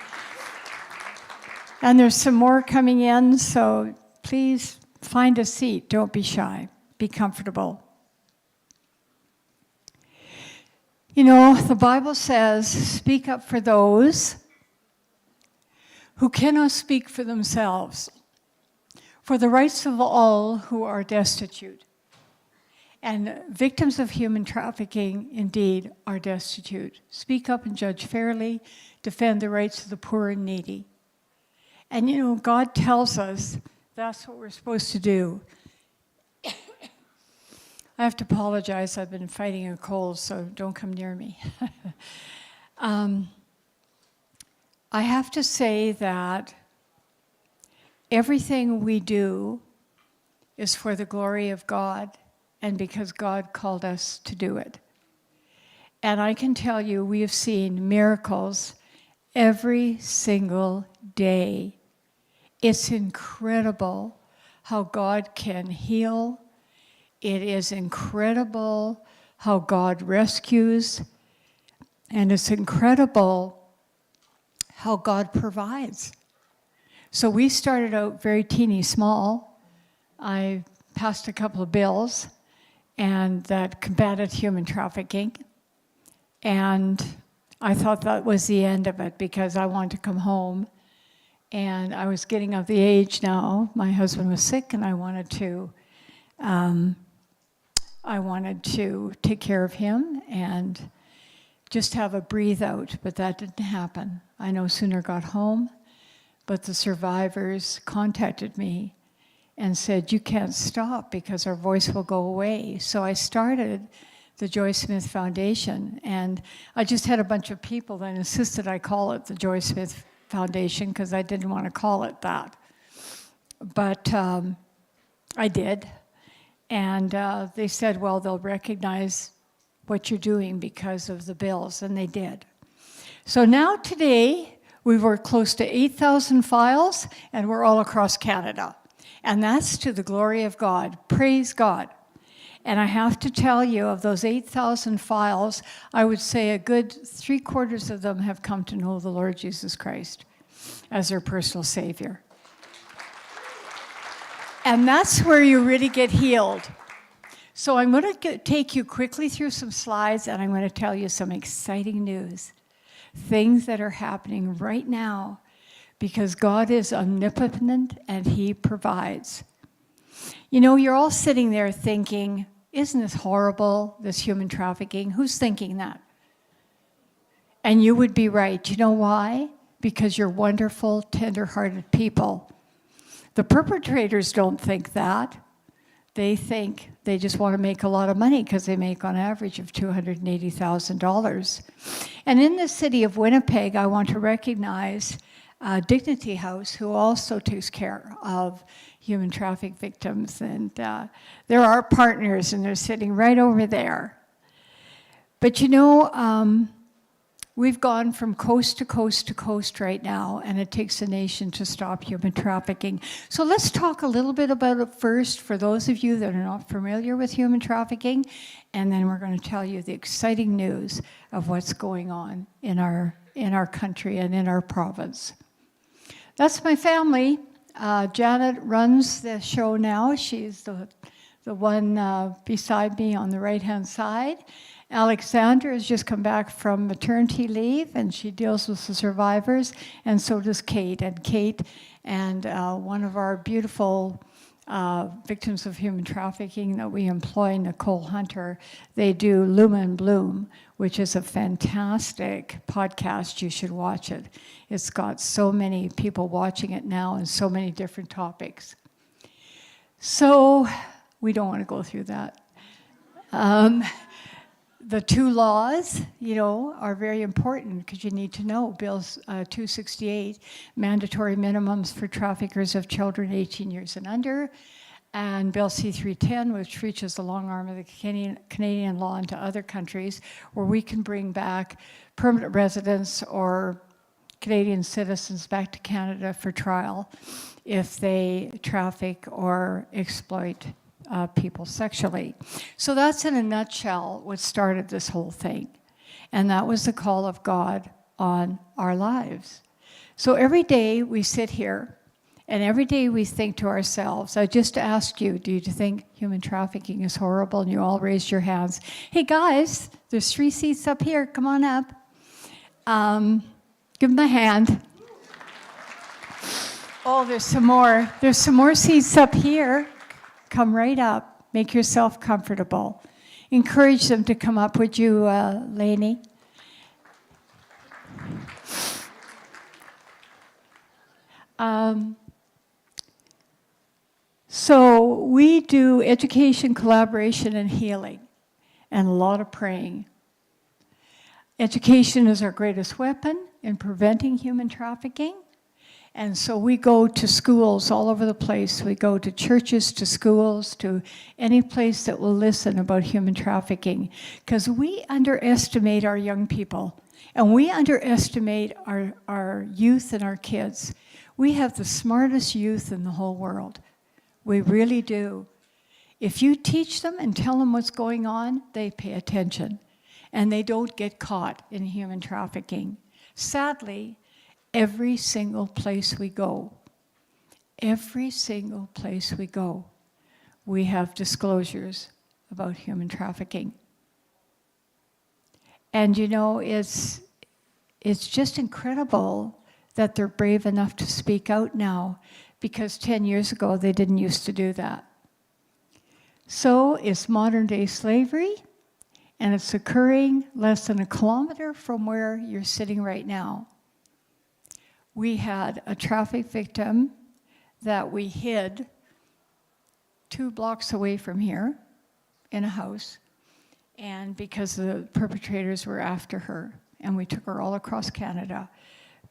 [SPEAKER 14] And there's some more coming in, so please find a seat. Don't be shy. Be comfortable. You know, the Bible says, speak up for those who cannot speak for themselves, for the rights of all who are destitute. And victims of human trafficking, indeed, are destitute. Speak up and judge fairly, defend the rights of the poor and needy. And you know, God tells us that's what we're supposed to do. I have to apologize, I've been fighting a cold, so don't come near me. I have to say that everything we do is for the glory of God and because God called us to do it. And I can tell you, we have seen miracles every single day. It's incredible how God can heal. It is incredible how God rescues. And it's incredible how God provides. So we started out very teeny small. I passed a couple of bills and that combated human trafficking. And I thought that was the end of it because I wanted to come home. And I was getting of the age now. My husband was sick and I wanted to take care of him and just have a breathe out, but that didn't happen. I no sooner got home, but the survivors contacted me and said, you can't stop because our voice will go away. So I started the Joy Smith Foundation, and I just had a bunch of people that insisted I call it the Joy Smith Foundation because I didn't want to call it that. But I did, and they said, well, they'll recognize what you're doing because of the bills, and they did. So now today, we work close to 8,000 files, and we're all across Canada. And that's to the glory of God. Praise God. And I have to tell you, of those 8,000 files, I would say a good 3/4 of them have come to know the Lord Jesus Christ as their personal Savior. And that's where you really get healed. So I'm going to take you quickly through some slides, and I'm going to tell you some exciting news. Things that are happening right now because God is omnipotent and He provides. You know, you're all sitting there thinking, isn't this horrible, this human trafficking? Who's thinking that? And you would be right. You know why? Because you're wonderful, tender-hearted people. The perpetrators don't think that. They think they just want to make a lot of money because they make on average of $280,000. And in the city of Winnipeg, I want to recognize Dignity House, who also takes care of human traffic victims. And they're our partners, and they're sitting right over there. But you know, we've gone from coast to coast to coast right now, and it takes a nation to stop human trafficking. So let's talk a little bit about it first for those of you that are not familiar with human trafficking, and then we're going to tell you the exciting news of what's going on in our country and in our province. That's my family. Janet runs the show now. She's the one beside me on the right-hand side. Alexandra has just come back from maternity leave, and she deals with the survivors, and so does Kate. And Kate and one of our beautiful victims of human trafficking that we employ, Nicole Hunter, they do Lumen Bloom, which is a fantastic podcast. You should watch it. It's got so many people watching it now and so many different topics. So we don't want to go through that. The two laws, you know, are very important because you need to know. Bill 268, mandatory minimums for traffickers of children 18 years and under, and Bill C-310, which reaches the long arm of the Canadian law into other countries, where we can bring back permanent residents or Canadian citizens back to Canada for trial if they traffic or exploit people sexually. So that's in a nutshell what started this whole thing. And that was the call of God on our lives. So every day we sit here and every day we think to ourselves, I just asked you, do you think human trafficking is horrible? And you all raised your hands. Hey guys, there's 3 seats up here, come on up. Give them a hand. Oh, there's some more. There's some more seats up here. Come right up. Make yourself comfortable. Encourage them to come up. Would you, Lainey? So we do education, collaboration, and healing, and a lot of praying. Education is our greatest weapon in preventing human trafficking. And so we go to schools all over the place. We go to churches, to schools, to any place that will listen about human trafficking. Because we underestimate our young people. And we underestimate our youth and our kids. We have the smartest youth in the whole world. We really do. If you teach them and tell them what's going on, they pay attention. And they don't get caught in human trafficking. Sadly, every single place we go, we have disclosures about human trafficking. And you know, it's just incredible that they're brave enough to speak out now, because 10 years ago they didn't used to do that. So it's modern day slavery, and it's occurring less than a kilometer from where you're sitting right now. We had a traffic victim that we hid 2 blocks away from here in a house, and because the perpetrators were after her, and we took her all across Canada.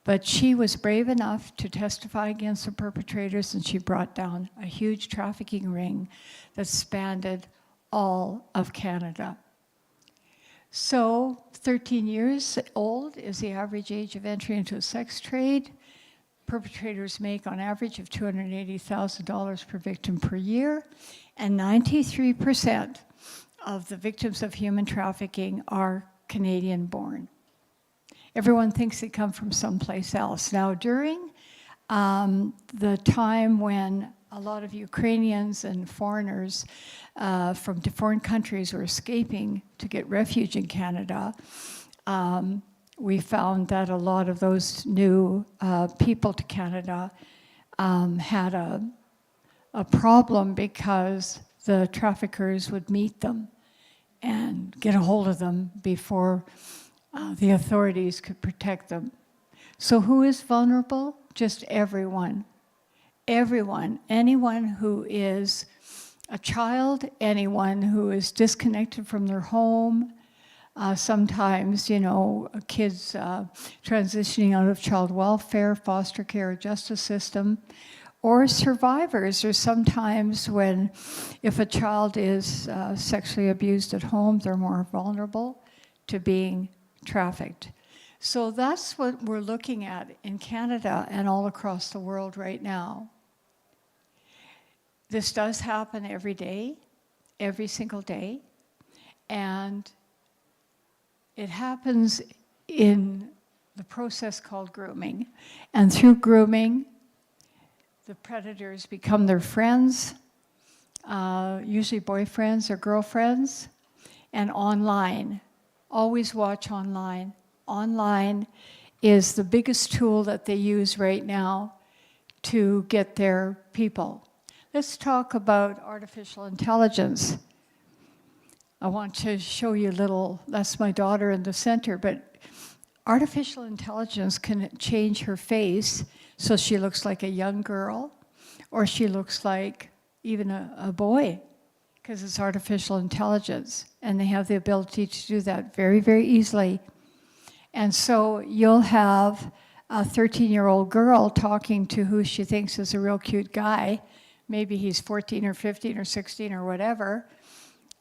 [SPEAKER 14] But she was brave enough to testify against the perpetrators, and she brought down a huge trafficking ring that spanned all of Canada. So 13 years old is the average age of entry into a sex trade. Perpetrators make on average of $280,000 per victim per year, and 93% of the victims of human trafficking are Canadian born. Everyone thinks they come from someplace else. Now, during the time when a lot of Ukrainians and foreigners from foreign countries were escaping to get refuge in Canada, we found that a lot of those new people to Canada had a problem because the traffickers would meet them and get a hold of them before the authorities could protect them. So who is vulnerable? Just everyone. Everyone. Anyone who is a child, anyone who is disconnected from their home. Sometimes, you know, kids transitioning out of child welfare, foster care, justice system, or survivors. Or sometimes when, if a child is sexually abused at home, they're more vulnerable to being trafficked. So that's what we're looking at in Canada and all across the world right now. This does happen every day, every single day, and it happens in the process called grooming. And through grooming, the predators become their friends, usually boyfriends or girlfriends, and online. Always watch online. Online is the biggest tool that they use right now to get their people. Let's talk about artificial intelligence. I want to show you a little, that's my daughter in the center, but artificial intelligence can change her face so she looks like a young girl, or she looks like even a boy, because it's artificial intelligence, and they have the ability to do that very, very easily. And so you'll have a 13-year-old girl talking to who she thinks is a real cute guy. Maybe he's 14 or 15 or 16 or whatever,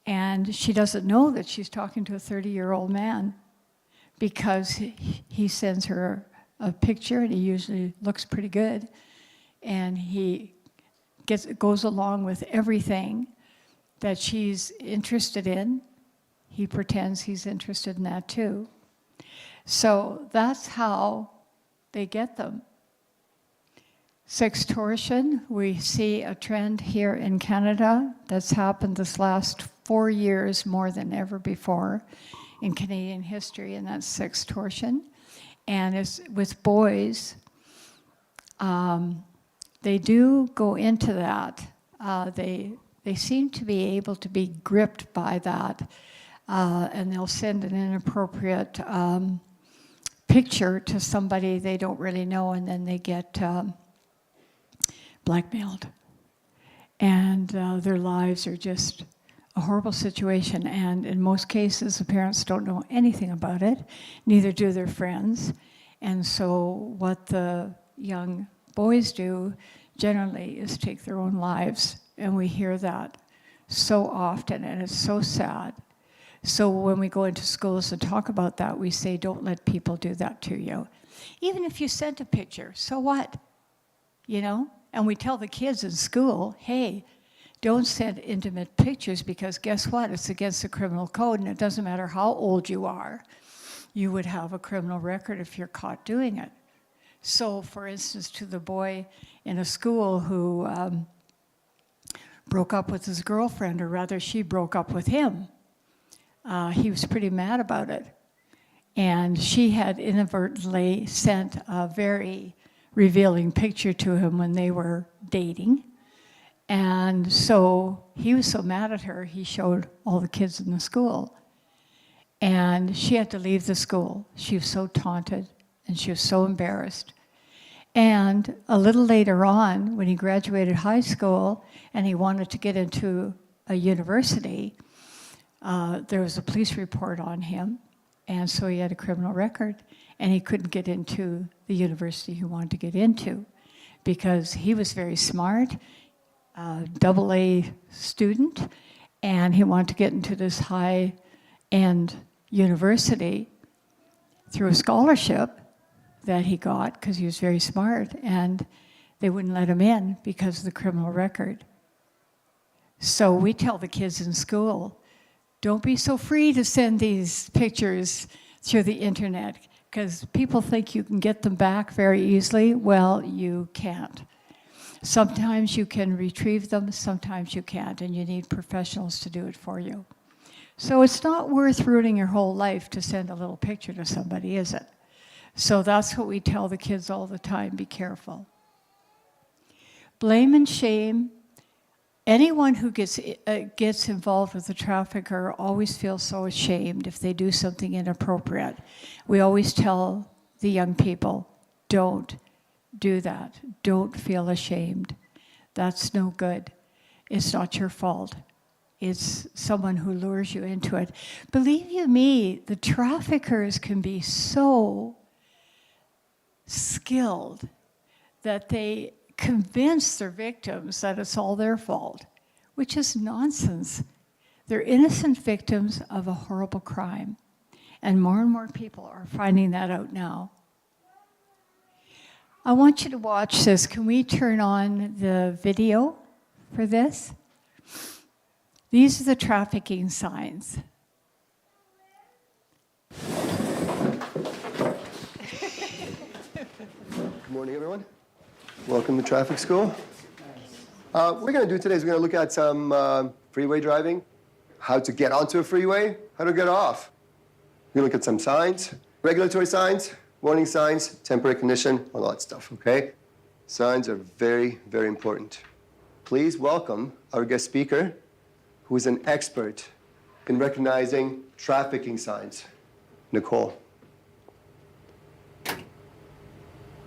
[SPEAKER 14] and she doesn't know that she's talking to a 30-year-old man, because he sends her a picture, and he usually looks pretty good, and he goes along with everything that she's interested in. He pretends he's interested in that too. So that's how they get them. Sextortion, we see a trend here in Canada that's happened this last 4 years more than ever before in Canadian history, and that's sextortion. And it's with boys, they do go into that. They seem to be able to be gripped by that, and they'll send an inappropriate picture to somebody they don't really know, and then they get blackmailed. And their lives are just a horrible situation, and in most cases, the parents don't know anything about it, neither do their friends. And so what the young boys do generally is take their own lives, and we hear that so often, and it's so sad. So when we go into schools and talk about that, we say, don't let people do that to you. Even if you sent a picture, so what? You know? And we tell the kids in school, hey, don't send intimate pictures, because guess what? It's against the criminal code, and it doesn't matter how old you are. You would have a criminal record if you're caught doing it. So, for instance, to the boy in a school who broke up with his girlfriend, or rather she broke up with him, he was pretty mad about it. And she had inadvertently sent a very revealing picture to him when they were dating. And so he was so mad at her, he showed all the kids in the school. And she had to leave the school. She was so taunted, and she was so embarrassed. And a little later on, when he graduated high school and he wanted to get into a university, there was a police report on him, and so he had a criminal record, and he couldn't get into the university he wanted to get into because he was very smart, AA student, and he wanted to get into this high-end university through a scholarship that he got because he was very smart, and they wouldn't let him in because of the criminal record. So we tell the kids in school, don't be so free to send these pictures through the internet, because people think you can get them back very easily. Well, you can't. Sometimes you can retrieve them, sometimes you can't, and you need professionals to do it for you. So it's not worth ruining your whole life to send a little picture to somebody, is it? So that's what we tell the kids all the time, be careful. Blame and shame. Anyone who gets involved with a trafficker always feels so ashamed if they do something inappropriate. We always tell the young people, don't do that. Don't feel ashamed. That's no good. It's not your fault. It's someone who lures you into it. Believe you me, the traffickers can be so skilled that they convince their victims that it's all their fault, which is nonsense. They're innocent victims of a horrible crime. And more people are finding that out now. I want you to watch this. Can we turn on the video for this? These are the trafficking signs.
[SPEAKER 13] Good morning, everyone. Welcome to traffic school. What we're going to do today is we're going to look at some freeway driving, how to get onto a freeway, how to get off. We're going to look at some signs, regulatory signs, warning signs, temporary condition, all that stuff, okay? Signs are very, very important. Please welcome our guest speaker, who is an expert in recognizing trafficking signs, Nicole.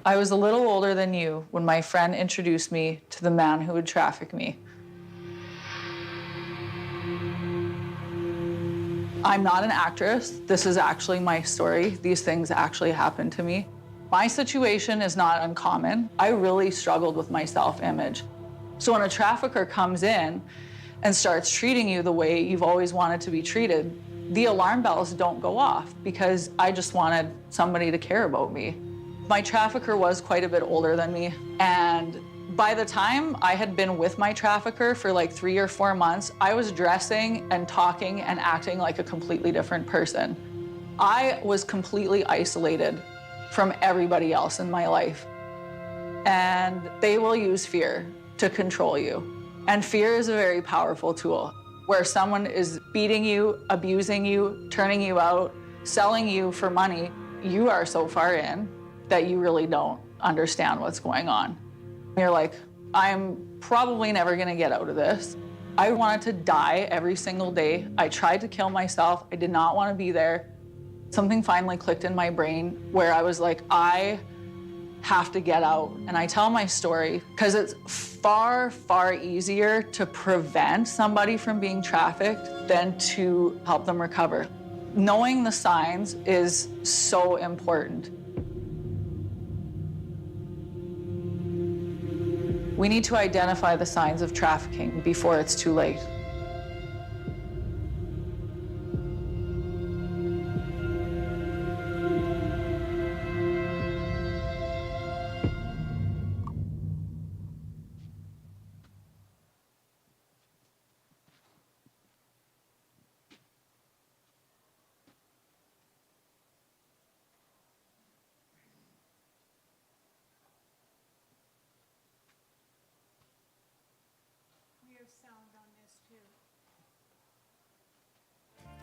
[SPEAKER 15] I was a little older than you when my friend introduced me to the man who would traffic me. I'm not an actress. This is actually my story. These things actually happened to me. My situation is not uncommon. I really struggled with my self-image. So when a trafficker comes in and starts treating you the way you've always wanted to be treated, the alarm bells don't go off because I just wanted somebody to care about me. My trafficker was quite a bit older than me, and by the time I had been with my trafficker for like 3 or 4 months, I was dressing and talking and acting like a completely different person. I was completely isolated from everybody else in my life. And they will use fear to control you. And fear is a very powerful tool. Where someone is beating you, abusing you, turning you out, selling you for money, you are so far in that you really don't understand what's going on. You're like, I'm probably never gonna get out of this. I wanted to die every single day. I tried to kill myself. I did not want to be there. Something finally clicked in my brain where I was like, I have to get out. And I tell my story because it's far, far easier to prevent somebody from being trafficked than to help them recover. Knowing the signs is so important. We need to identify the signs of trafficking before it's too late.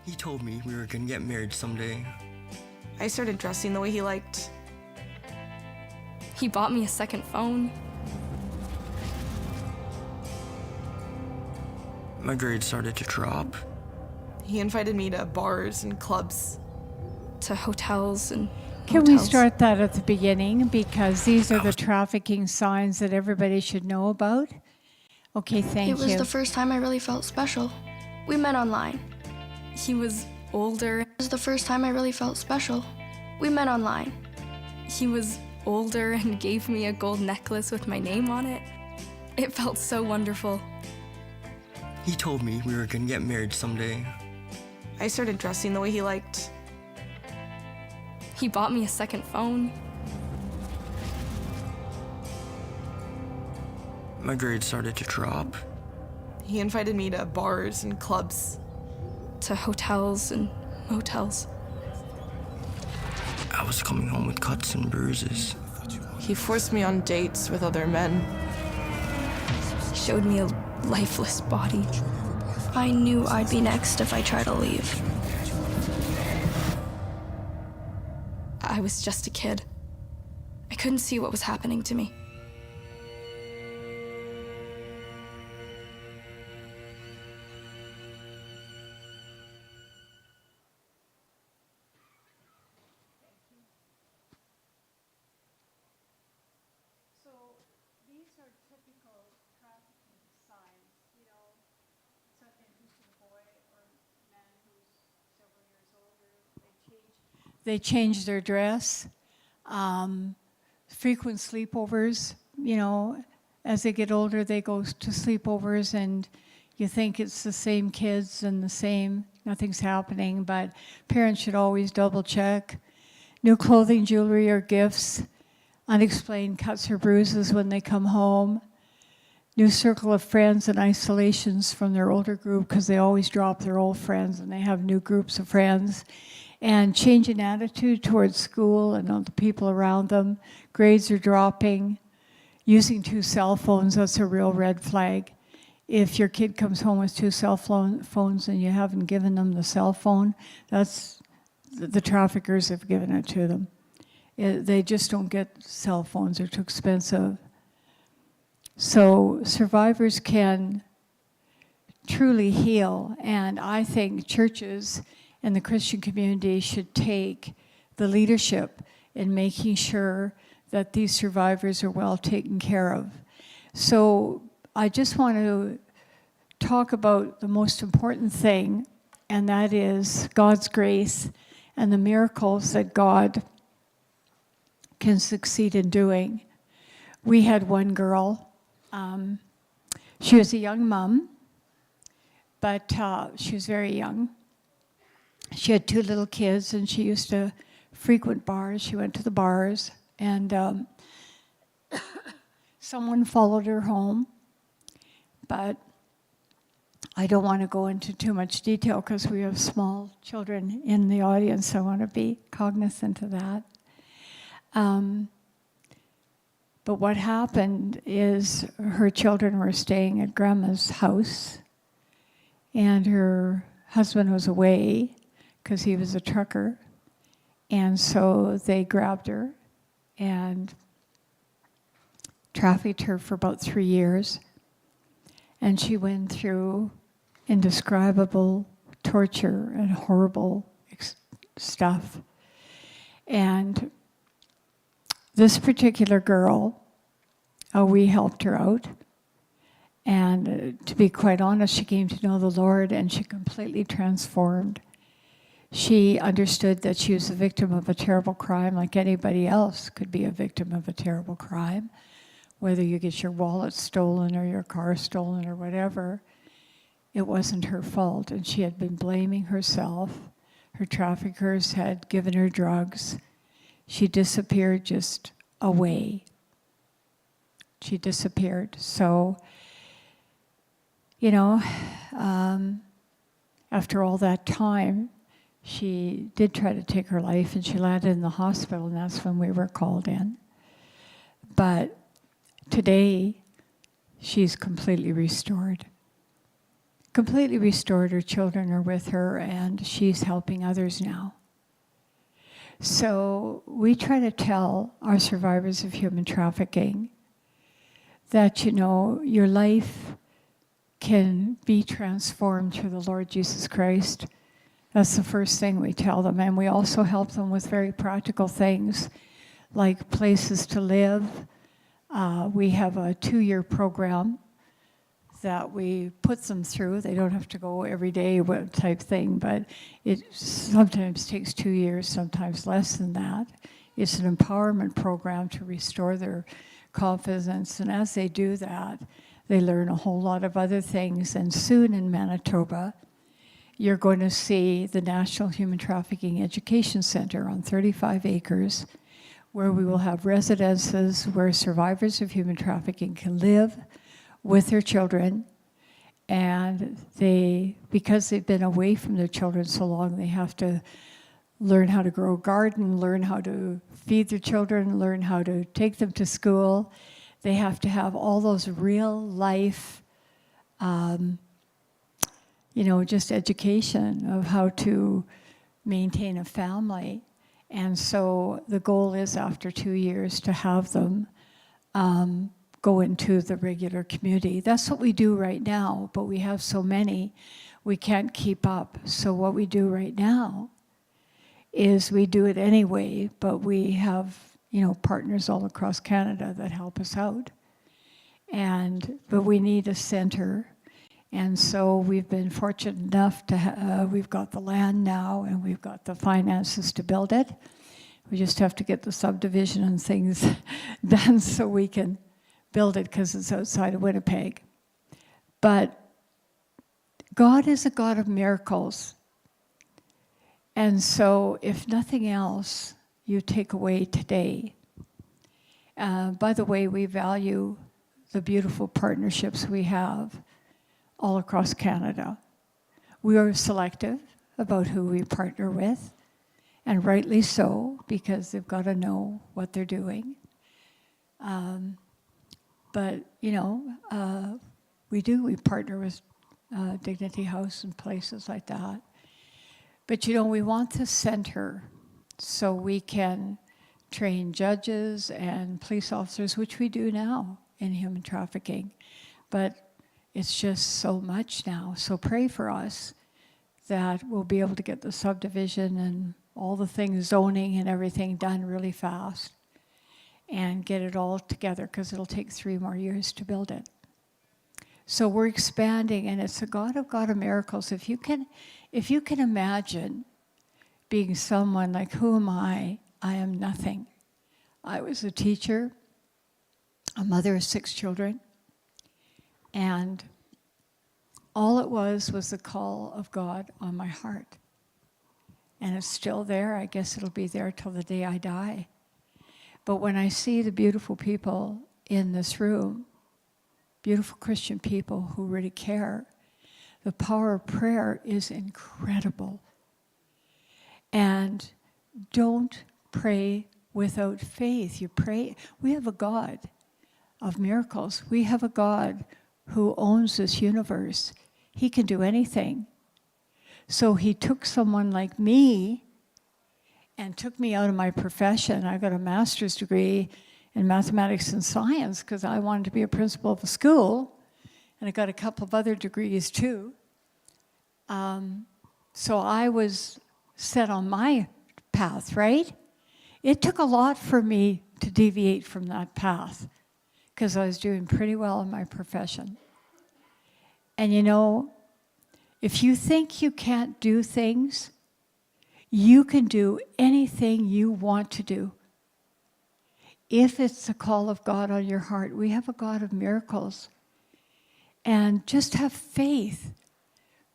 [SPEAKER 16] He told me we were gonna get married someday.
[SPEAKER 17] I started dressing the way he liked.
[SPEAKER 18] He bought me a second phone.
[SPEAKER 16] My grades started to drop.
[SPEAKER 17] He invited me to bars and clubs.
[SPEAKER 18] To hotels and
[SPEAKER 14] Can we
[SPEAKER 18] motels.
[SPEAKER 14] start that at the beginning? Because these are the trafficking signs that everybody should know about. Okay, thank you.
[SPEAKER 18] It was the first time I really felt special. We met online. He was older. It was the first time I really felt special. We met online. He was older and gave me a gold necklace with my name on it. It felt so wonderful.
[SPEAKER 16] He told me we were gonna get married someday.
[SPEAKER 17] I started dressing the way he liked.
[SPEAKER 18] He bought me a second phone.
[SPEAKER 16] My grades started to drop.
[SPEAKER 17] He invited me to bars and clubs.
[SPEAKER 18] To hotels and motels.
[SPEAKER 16] I was coming home with cuts and bruises.
[SPEAKER 17] He forced me on dates with other men.
[SPEAKER 18] He showed me a lifeless body. I knew I'd be next if I tried to leave. I was just a kid. I couldn't see what was happening to me.
[SPEAKER 14] They change their dress, frequent sleepovers, you know, as they get older, they go to sleepovers and you think it's the same kids and the same, nothing's happening, but parents should always double check. New clothing, jewelry, or gifts, unexplained cuts or bruises when they come home. New circle of friends and isolations from their older group because they always drop their old friends and they have new groups of friends. And change in attitude towards school and all the people around them. Grades are dropping. Using 2 cell phones, that's a real red flag. If your kid comes home with 2 cell phones and you haven't given them the cell phone, that's the traffickers have given it to them. They just don't get cell phones, they're too expensive. So survivors can truly heal, and I think churches and the Christian community should take the leadership in making sure that these survivors are well taken care of. So I just want to talk about the most important thing, and that is God's grace and the miracles that God can succeed in doing. We had one girl. She was a young mom, but she was very young. She had 2 little kids, and she used to frequent bars. She went to the bars, and someone followed her home. But I don't want to go into too much detail because we have small children in the audience, so I want to be cognizant of that. But what happened is her children were staying at Grandma's house, and her husband was away because he was a trucker. And so they grabbed her and trafficked her for about 3 years. And she went through indescribable torture and horrible stuff. And this particular girl, we helped her out. And to be quite honest, she came to know the Lord and she completely transformed. She understood that she was a victim of a terrible crime like anybody else could be a victim of a terrible crime. Whether you get your wallet stolen or your car stolen or whatever, it wasn't her fault. And she had been blaming herself. Her traffickers had given her drugs. She disappeared just away. She disappeared. So, you know, after all that time, she did try to take her life, and she landed in the hospital, and that's when we were called in. But today, she's completely restored. Completely restored. Her children are with her, and she's helping others now. So we try to tell our survivors of human trafficking that, you know, your life can be transformed through the Lord Jesus Christ. That's the first thing we tell them. And we also help them with very practical things like places to live. We have a 2-year program that we put them through. They don't have to go every day type thing, but it sometimes takes 2 years, sometimes less than that. It's an empowerment program to restore their confidence. And as they do that, they learn a whole lot of other things. And soon in Manitoba, you're going to see the National Human Trafficking Education Center on 35 acres, where we will have residences where survivors of human trafficking can live with their children. And because they've been away from their children so long, they have to learn how to grow a garden, learn how to feed their children, learn how to take them to school. They have to have all those real life just education of how to maintain a family. And so the goal is after 2 years to have them go into the regular community. That's what we do right now, but we have so many, we can't keep up. So what we do right now is we do it anyway, but we have, partners all across Canada that help us out. But we need a center. And so we've been fortunate enough to we've got the land now and we've got the finances to build it. We just have to get the subdivision and things done so we can build it, because it's outside of Winnipeg. But God is a God of miracles. And so if nothing else, you take away today. By the way, we value the beautiful partnerships we have all across Canada. We are selective about who we partner with, and rightly so, because they've got to know what they're doing. But, we partner with Dignity House and places like that. But, we want the center so we can train judges and police officers, which we do now in human trafficking. But it's just so much now. So pray for us that we'll be able to get the subdivision and all the things, zoning and everything done really fast and get it all together, because it'll take 3 more years to build it. So we're expanding, and it's a God of miracles. If you can imagine being someone like, who am I? I am nothing. I was a teacher, a mother of 6 children, and all it was the call of God on my heart. And it's still there. I guess it'll be there till the day I die. But when I see the beautiful people in this room, beautiful Christian people who really care, the power of prayer is incredible. And don't pray without faith. You pray. We have a God of miracles. We have a God who owns this universe. He can do anything. So he took someone like me and took me out of my profession. I got a master's degree in mathematics and science because I wanted to be a principal of a school, and I got a couple of other degrees too. So I was set on my path, right? It took a lot for me to deviate from that path because I was doing pretty well in my profession. And you know, if you think you can't do things, you can do anything you want to do. If it's the call of God on your heart, we have a God of miracles. And just have faith.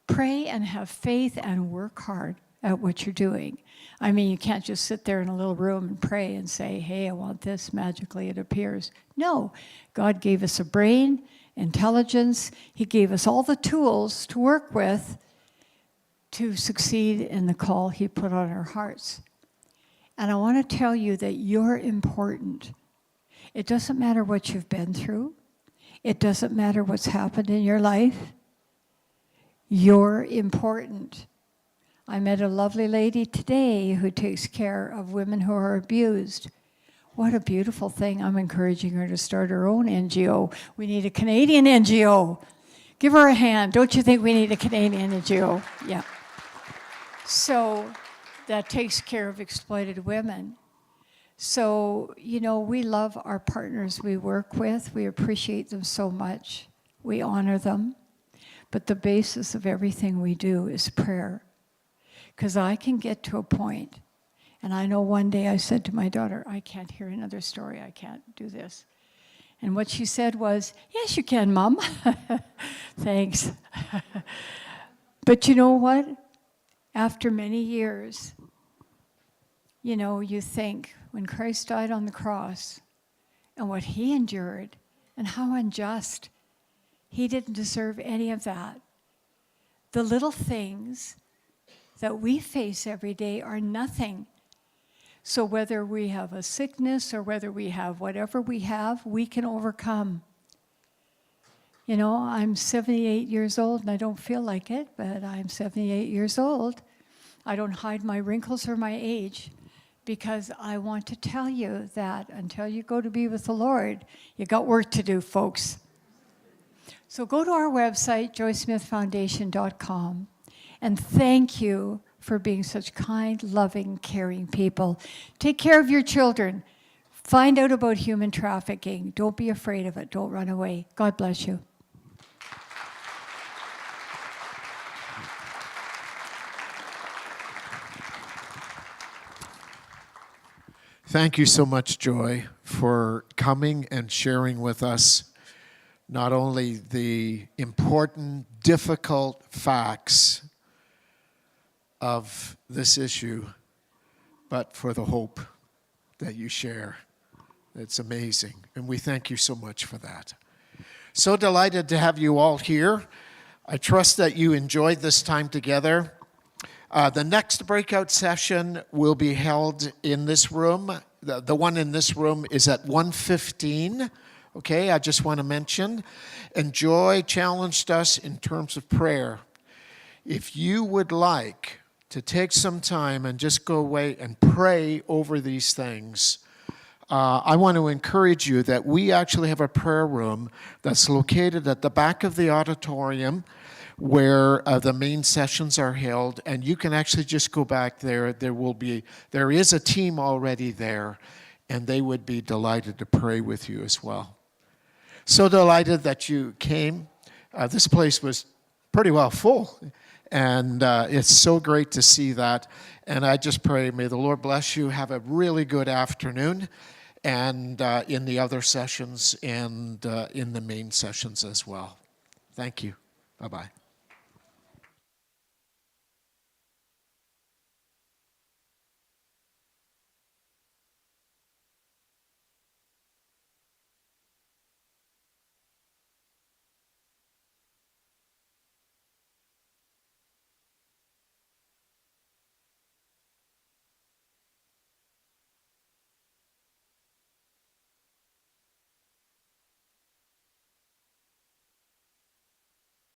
[SPEAKER 14] Pray and have faith and work hard at what you're doing. I mean, you can't just sit there in a little room and pray and say, hey, I want this, magically it appears. No, God gave us a brain, intelligence. He gave us all the tools to work with to succeed in the call He put on our hearts. And I want to tell you that you're important. It doesn't matter what you've been through. It doesn't matter what's happened in your life. You're important. I met a lovely lady today who takes care of women who are abused. What a beautiful thing. I'm encouraging her to start her own NGO. We need a Canadian NGO. Give her a hand. Don't you think we need a Canadian NGO? Yeah. So that takes care of exploited women. So, you know, we love our partners we work with. We appreciate them so much. We honor them. But the basis of everything we do is prayer. Because I can get to a point, and I know one day I said to my daughter, I can't hear another story. I can't do this. And what she said was, yes, you can, Mom. Thanks. But you know what? After many years, you know, you think, when Christ died on the cross and what He endured and how unjust, He didn't deserve any of that. The little things that we face every day are nothing. So whether we have a sickness or whether we have whatever we have, we can overcome. You know, I'm 78 years old and I don't feel like it, but I'm 78 years old. I don't hide my wrinkles or my age because I want to tell you that until you go to be with the Lord, you got work to do, folks. So go to our website, joysmithfoundation.com, and thank you for being such kind, loving, caring people. Take care of your children. Find out about human trafficking. Don't be afraid of it. Don't run away. God bless you.
[SPEAKER 1] Thank you so much, Joy, for coming and sharing with us not only the important, difficult facts of this issue, but for the hope that you share. It's amazing, and we thank you so much for that. So delighted to have you all here. I trust that you enjoyed this time together. The next breakout session will be held in this room. The one in this room is at 1:15. Okay, I just want to mention. And Joy challenged us in terms of prayer. If you would like to take some time and just go away and pray over these things, I want to encourage you that we actually have a prayer room that's located at the back of the auditorium where the main sessions are held, and you can actually just go back there. There is a team already there, and they would be delighted to pray with you as well. So delighted that you came. This place was pretty well full, and it's so great to see that. And I just pray, may the Lord bless you. Have a really good afternoon, and in the other sessions and in the main sessions as well. Thank you. Bye-bye.